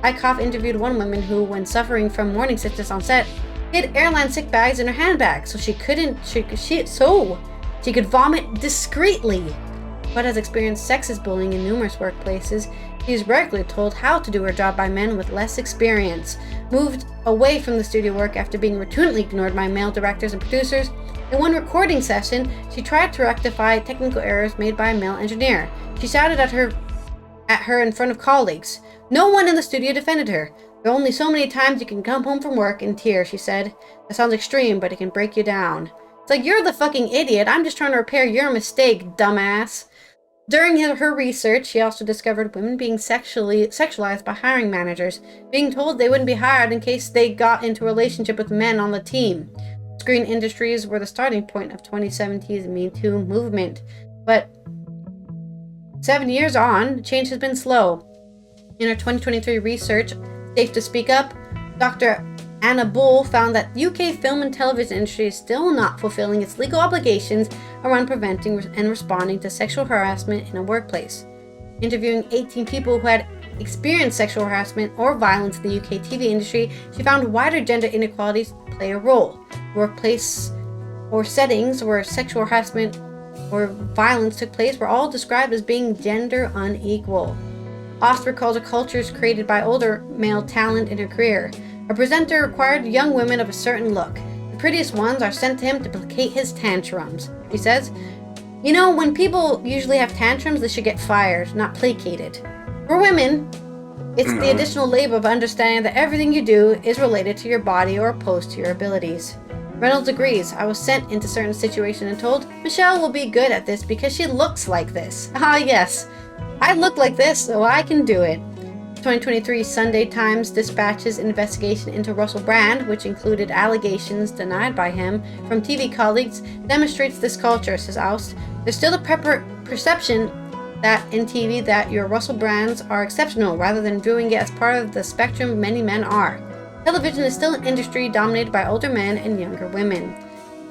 Eichhoff interviewed one woman who, when suffering from morning sickness on set, hid airline sick bags in her handbag so she could vomit discreetly, but has experienced sexist bullying in numerous workplaces. She is regularly told how to do her job by men with less experience. Moved away from the studio work after being routinely ignored by male directors and producers. In one recording session, she tried to rectify technical errors made by a male engineer. She shouted at her in front of colleagues. No one in the studio defended her. There are only so many times you can come home from work in tears, she said. That sounds extreme, but it can break you down. It's like, you're the fucking idiot. I'm just trying to repair your mistake, dumbass. During her research, she also discovered women being sexualized by hiring managers, being told they wouldn't be hired in case they got into a relationship with men on the team. Screen industries were the starting point of 2017's Me Too movement, but 7 years on, change has been slow. In her 2023 research, Safe to Speak Up, Dr. Anna Bull found that UK film and television industry is still not fulfilling its legal obligations around preventing and responding to sexual harassment in a workplace. Interviewing 18 people who had experienced sexual harassment or violence in the UK TV industry, she found wider gender inequalities play a role. Workplace or settings where sexual harassment or violence took place were all described as being gender unequal. Ost recalls the cultures created by older male talent in her career. A presenter required young women of a certain look. The prettiest ones are sent to him to placate his tantrums. He says, you know, when people usually have tantrums, they should get fired, not placated. For women, it's the additional labor of understanding that everything you do is related to your body or opposed to your abilities. Reynolds agrees. I was sent into certain situations and told, Michelle will be good at this because she looks like this. Ah, yes. I look like this, so I can do it. 2023 Sunday Times Dispatch's investigation into Russell Brand, which included allegations denied by him from TV colleagues, demonstrates this culture, says Oust. There's still a perception that in TV that your Russell Brands are exceptional rather than viewing it as part of the spectrum many men are. Television is still an industry dominated by older men and younger women.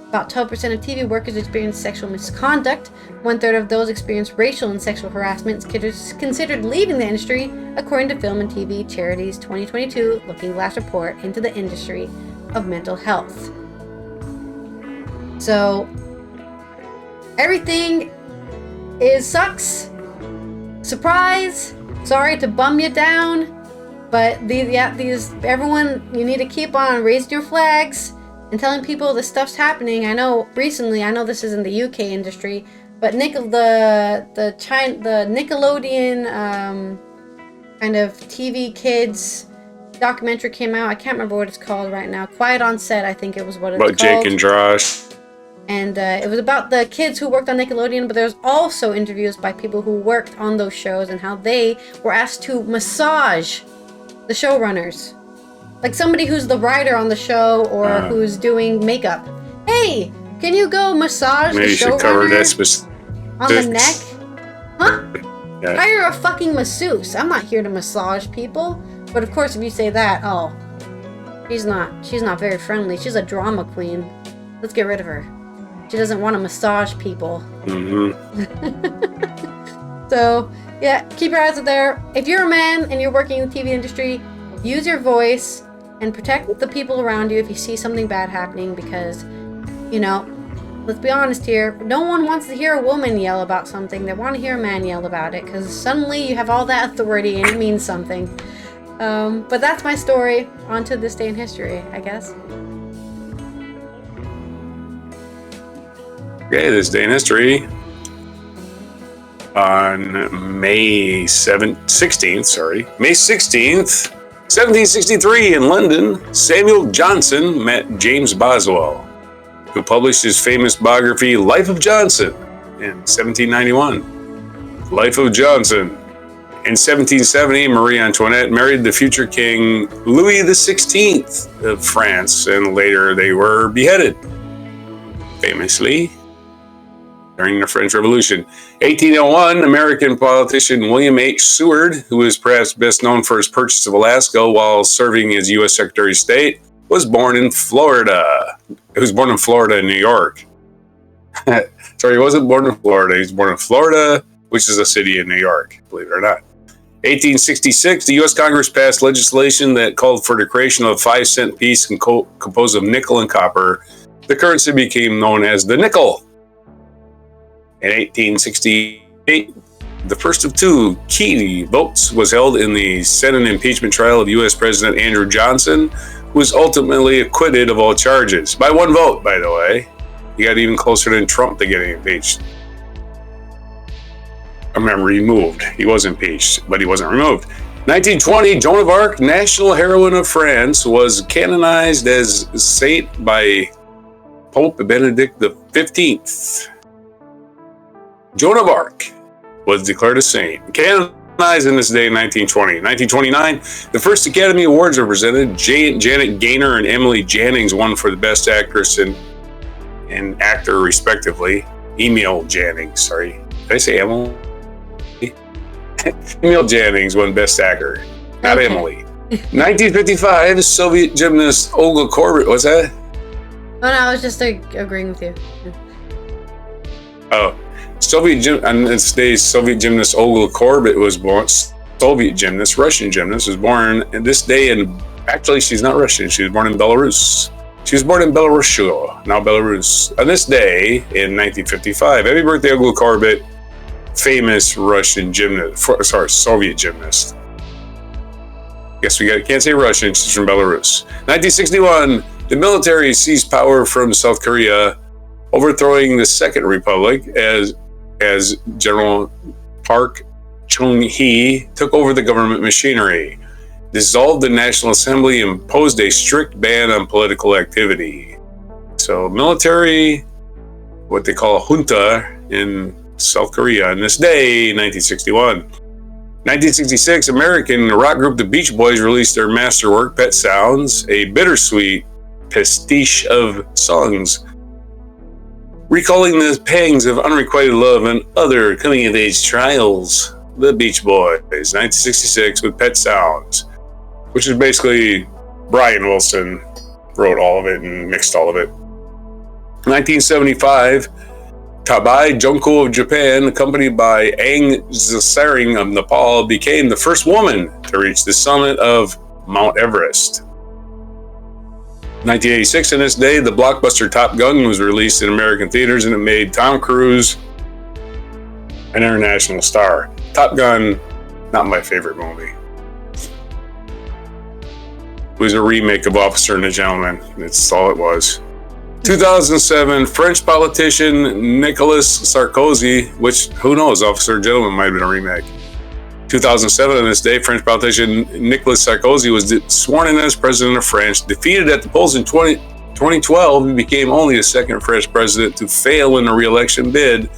About 12% of TV workers experience sexual misconduct. 1/3 of those experience racial and sexual harassment is considered leaving the industry, according to Film and TV Charity's 2022 Looking Glass report into the industry of mental health. So, everything sucks. Surprise! Sorry to bum you down, but everyone, you need to keep on raising your flags and telling people this stuff's happening. I know this is in the UK industry, but the Nickelodeon kind of TV kids documentary came out. I can't remember what it's called right now. Quiet on Set, I think it was what it's called. About Jake and Josh. And it was about the kids who worked on Nickelodeon, but there's also interviews by people who worked on those shows and how they were asked to massage the showrunners. Like somebody who's the writer on the show or who's doing makeup. Hey, can you go massage the showrunner? Maybe you should cover that on the neck? Huh? Yeah. Hire a fucking masseuse. I'm not here to massage people. But of course, if you say that, oh, she's not very friendly. She's a drama queen. Let's get rid of her. She doesn't want to massage people. Mm-hmm. So, yeah, keep your eyes out there. If you're a man and you're working in the TV industry, use your voice and protect the people around you if you see something bad happening because, you know, let's be honest here, no one wants to hear a woman yell about something. They want to hear a man yell about it because suddenly you have all that authority and it means something. But that's my story. On to this day in history, I guess. Okay, this day in history. On May 16th, 1763 in London, Samuel Johnson met James Boswell, who published his famous biography, Life of Johnson, in 1791. Life of Johnson. In 1770, Marie Antoinette married the future King Louis XVI of France, and later they were beheaded, famously, during the French Revolution. 1801, American politician William H. Seward, who is perhaps best known for his purchase of Alaska while serving as U.S. Secretary of State, was born in Florida. He was born in Florida, New York. Sorry, he wasn't born in Florida. He was born in Florida, which is a city in New York, believe it or not. 1866, the U.S. Congress passed legislation that called for the creation of a 5-cent piece composed of nickel and copper. The currency became known as the nickel. In 1868, the first of two key votes was held in the Senate impeachment trial of U.S. President Andrew Johnson, who was ultimately acquitted of all charges. By one vote, by the way. He got even closer than Trump to getting impeached. I remember removed. He was impeached, but he wasn't removed. 1920, Joan of Arc, national heroine of France, was canonized as saint by Pope Benedict XV. Joan of Arc was declared a saint, canonized in this day in 1920. 1929, the first Academy Awards were presented. Janet Gaynor and Emily Jannings won for the Best Actress and Actor, respectively. Emil Jannings, sorry. Did I say Emily? Emil Jannings won Best Actor, not Emily. 1955, Soviet gymnast Olga Korbut, what's that? Oh no, I was just agreeing with you. Oh. On this day, Soviet gymnast Olga Korbut was born. Soviet gymnast, Russian gymnast, was born this day actually she's not Russian, she was born in Belarus. She was born in Belarus, now Belarus. On this day in 1955, happy birthday Olga Korbut, famous Russian gymnast, Soviet gymnast. Guess can't say Russian, she's from Belarus. 1961, the military seized power from South Korea, overthrowing the Second Republic as General Park Chung-hee took over the government machinery, dissolved the National Assembly, and imposed a strict ban on political activity. So military, what they call a junta in South Korea on this day, 1961. 1966, American rock group The Beach Boys released their masterwork, Pet Sounds, a bittersweet pastiche of songs recalling the pangs of unrequited love and other coming-of-age trials. The Beach Boys, 1966, with Pet Sounds, which is basically Brian Wilson wrote all of it and mixed all of it. 1975, Tabai Junko of Japan, accompanied by Aung Zasaring of Nepal, became the first woman to reach the summit of Mount Everest. 1986, in this day, the blockbuster Top Gun was released in American theaters, and it made Tom Cruise an international star. Top Gun, not my favorite movie. It was a remake of Officer and a Gentleman. That's all it was. 2007, French politician Nicolas Sarkozy, which, who knows, Officer and Gentleman might have been a remake. 2007, on this day, French politician Nicolas Sarkozy was sworn in as president of France. Defeated at the polls in 2012, he became only the second French president to fail in a re-election bid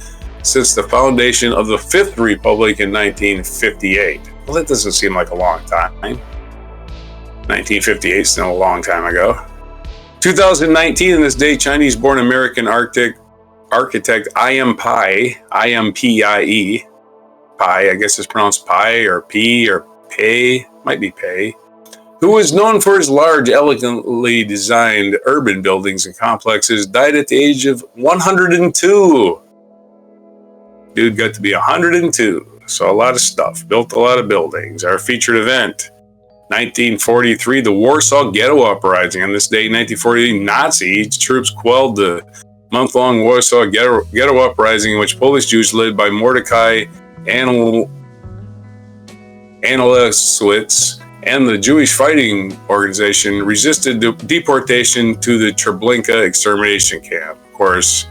since the foundation of the Fifth Republic in 1958. Well, that doesn't seem like a long time. 1958 is still a long time ago. 2019, on this day, Chinese-born American architect I.M. Pie, I guess it's pronounced pie or P or pay, might be pay, who was known for his large, elegantly designed urban buildings and complexes, died at the age of 102. Dude got to be 102. Saw a lot of stuff, built a lot of buildings. Our featured event, 1943, the Warsaw Ghetto Uprising. On this day, 1948, Nazi troops quelled the month-long Warsaw Ghetto Uprising, in which Polish Jews led by Mordecai Anelewicz and the Jewish Fighting Organization resisted the deportation to the Treblinka extermination camp. Of course,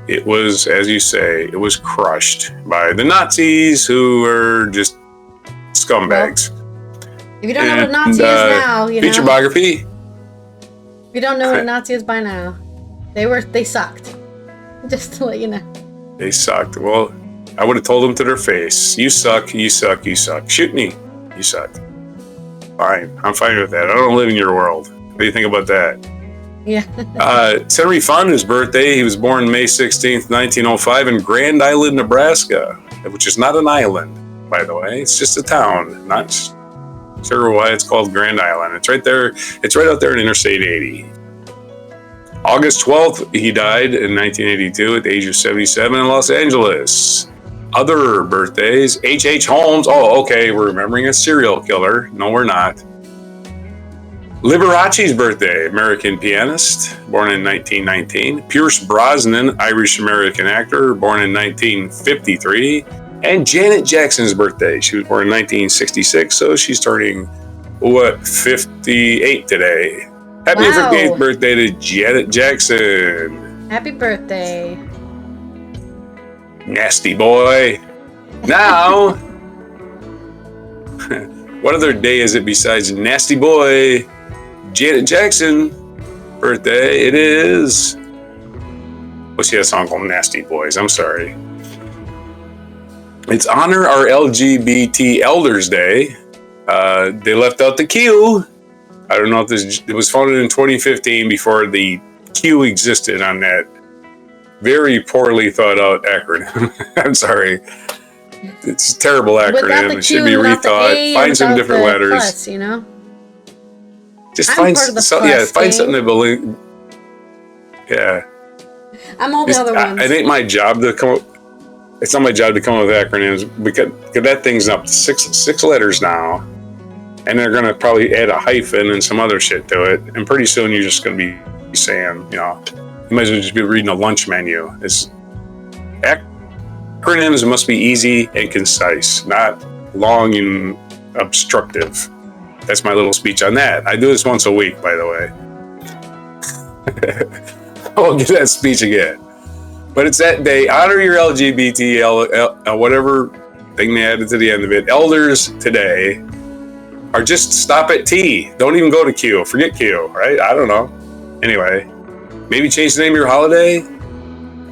it was, as you say, it was crushed by the Nazis, who were just scumbags. Well, if you don't know what a Nazi is now, you know. Feature biography. If you don't know what a Nazi is by now, they sucked. Just to let you know. They sucked. Well, I would have told them to their face, you suck, you suck, you suck. Shoot me, you suck. Fine, I'm fine with that. I don't live in your world. What do you think about that? Yeah. Senator Fonda's birthday, he was born May 16th, 1905 in Grand Island, Nebraska, which is not an island, by the way. It's just a town. Not sure why it's called Grand Island. It's right there. It's right out there in Interstate 80. August 12th, he died in 1982 at the age of 77 in Los Angeles. Other birthdays, H.H. Holmes. Oh, okay, we're remembering a serial killer. No, we're not. Liberace's birthday, American pianist, born in 1919. Pierce Brosnan, Irish-American actor, born in 1953. And Janet Jackson's birthday. She was born in 1966, so she's turning, 58 today. Happy 58th birthday to Janet Jackson. Happy birthday. Nasty boy. Now, what other day is it besides Nasty Boy, Janet Jackson birthday? It is. Well, she has a song called Nasty Boys. I'm sorry. It's Honor Our LGBT Elders Day. They left out the Q. I don't know if it was founded in 2015 before the Q existed on that very poorly thought out acronym. I'm sorry. It's a terrible acronym. It should be rethought. Find some different letters. Plus, you know? Just find something to believe. Yeah. I'm all the other ones. It ain't my job to come up. It's not my job to come up with acronyms because that thing's up to six letters now. And they're going to probably add a hyphen and some other shit to it. And pretty soon you're just going to be saying, you might as well just be reading a lunch menu. Acronyms must be easy and concise, not long and obstructive. That's my little speech on that. I do this once a week, by the way. I won't give that speech again. But it's that day. Honor your LGBT, whatever thing they added to the end of it. Elders today. Or just stop at T. Don't even go to Q. Forget Q, right? I don't know. Anyway, maybe change the name of your holiday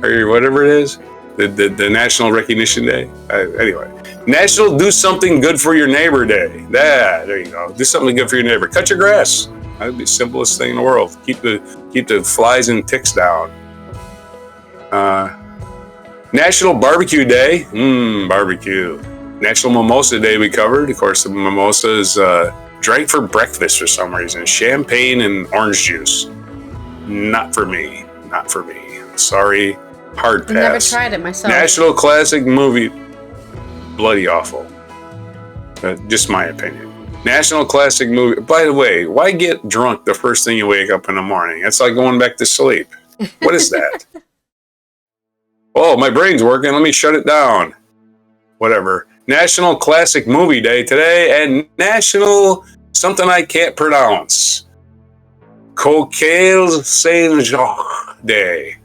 or whatever it is. The National Recognition Day. Anyway, National Do Something Good for Your Neighbor Day. There you go. Do something good for your neighbor. Cut your grass. That would be the simplest thing in the world. Keep the flies and ticks down. National Barbecue Day. Barbecue. National Mimosa Day we covered. Of course, the mimosa is drank for breakfast for some reason. Champagne and orange juice. Not for me. Not for me. Sorry. Hard pass. I've never tried it myself. National Classic Movie. Bloody awful. Just my opinion. National Classic Movie. By the way, why get drunk the first thing you wake up in the morning? It's like going back to sleep. What is that? Oh, my brain's working. Let me shut it down. Whatever. National Classic Movie Day today and National something I can't pronounce. Coquille Saint-Jacques Day.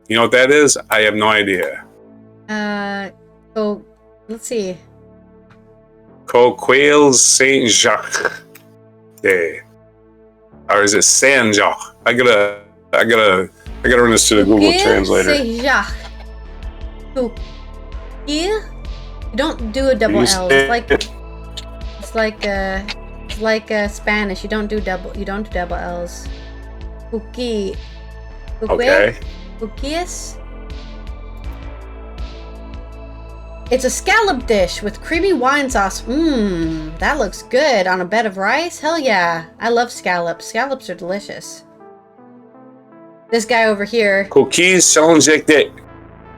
You know what that is? I have no idea. So let's see. Coquille Saint Jacques Day, or is it Saint Jacques? I gotta run this to the Google Translator. Saint Jacques. Coquille. You don't do a double L. It's like Spanish. You don't do double L's. Cookie. Okay. Cookies. It's a scallop dish with creamy wine sauce. Mmm, that looks good on a bed of rice. Hell yeah. I love scallops. Scallops are delicious. This guy over here. Coquilles Saint-Jacques.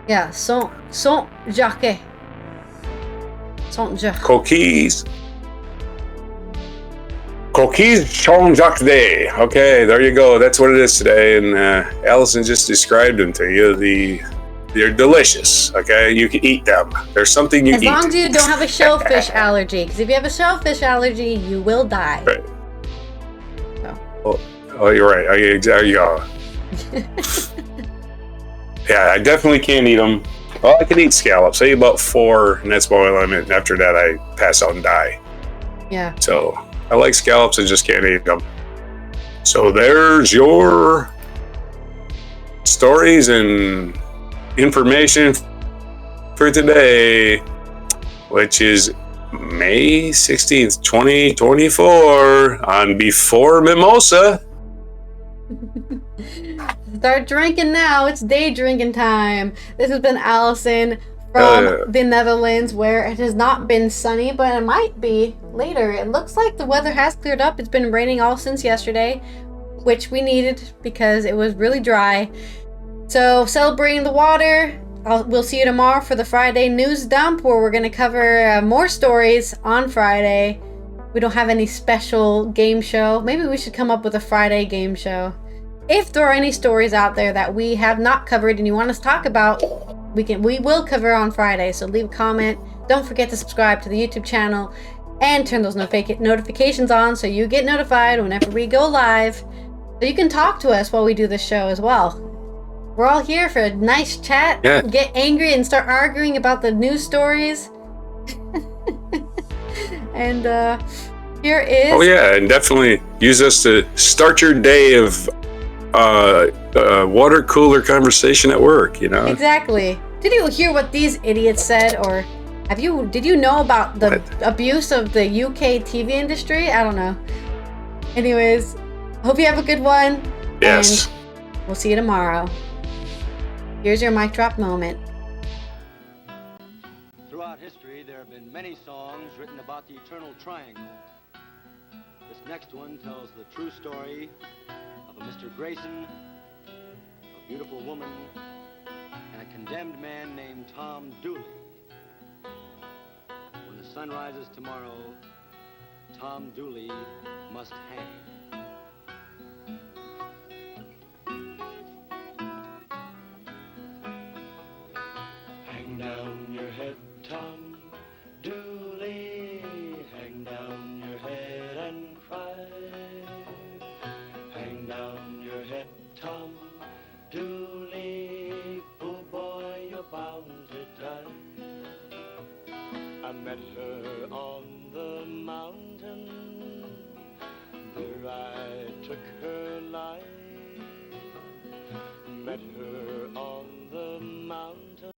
Yeah, Saint-Jacques. Saint-Jacques. Coquilles Saint-Jacques Day. Okay, there you go. That's what it is today. And Allison just described them to you. They're delicious. Okay, you can eat them. There's something you eat. As long as you don't have a shellfish allergy. Because if you have a shellfish allergy, you will die. Right. Oh, you're right. There you go. Yeah, I definitely can't eat them. Well, I can eat scallops. I eat about 4, and that's my limit. After that, I pass out and die. Yeah. So I like scallops. I just can't eat them. So there's your stories and information for today, which is May 16th, 2024 on Before Mimosa. Start drinking now. It's day drinking time. This has been Allison from the Netherlands, where it has not been sunny, but it might be later. It looks like the weather has cleared up. It's been raining all since yesterday, which we needed because it was really dry. So celebrating the water. We'll see you tomorrow for the Friday news dump, where we're going to cover more stories on Friday. We don't have any special game show. Maybe we should come up with a Friday game show. If there are any stories out there that we have not covered and you want us to talk about, we will cover on Friday. So leave a comment. Don't forget to subscribe to the YouTube channel and turn those notifications on so you get notified whenever we go live. So you can talk to us while we do this show as well. We're all here for a nice chat. Yeah. Get angry and start arguing about the news stories. And here is... Oh yeah, and definitely use us to start your day of water cooler conversation at work, you know? Exactly. Did you hear what these idiots said? Or did you know about the abuse of the UK TV industry? I don't know. Anyways, hope you have a good one. Yes. And we'll see you tomorrow. Here's your mic drop moment. Throughout history, there have been many songs written about the eternal triangle. This next one tells the true story of a Mr. Grayson, a beautiful woman, and a condemned man named Tom Dooley. When the sun rises tomorrow, Tom Dooley must hang. Hang down your head, Tom Dooley, hang down your head and cry. Hang down your head, Tom Dooley, oh boy, you're bound to die. I met her on the mountain, there I took her life. Met her on the mountain.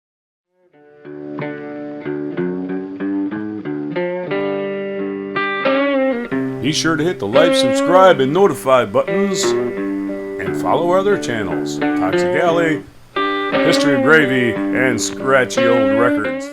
Be sure to hit the like, subscribe, and notify buttons, and follow our other channels, Toxic Alley, History of Gravy, and Scratchy Old Records.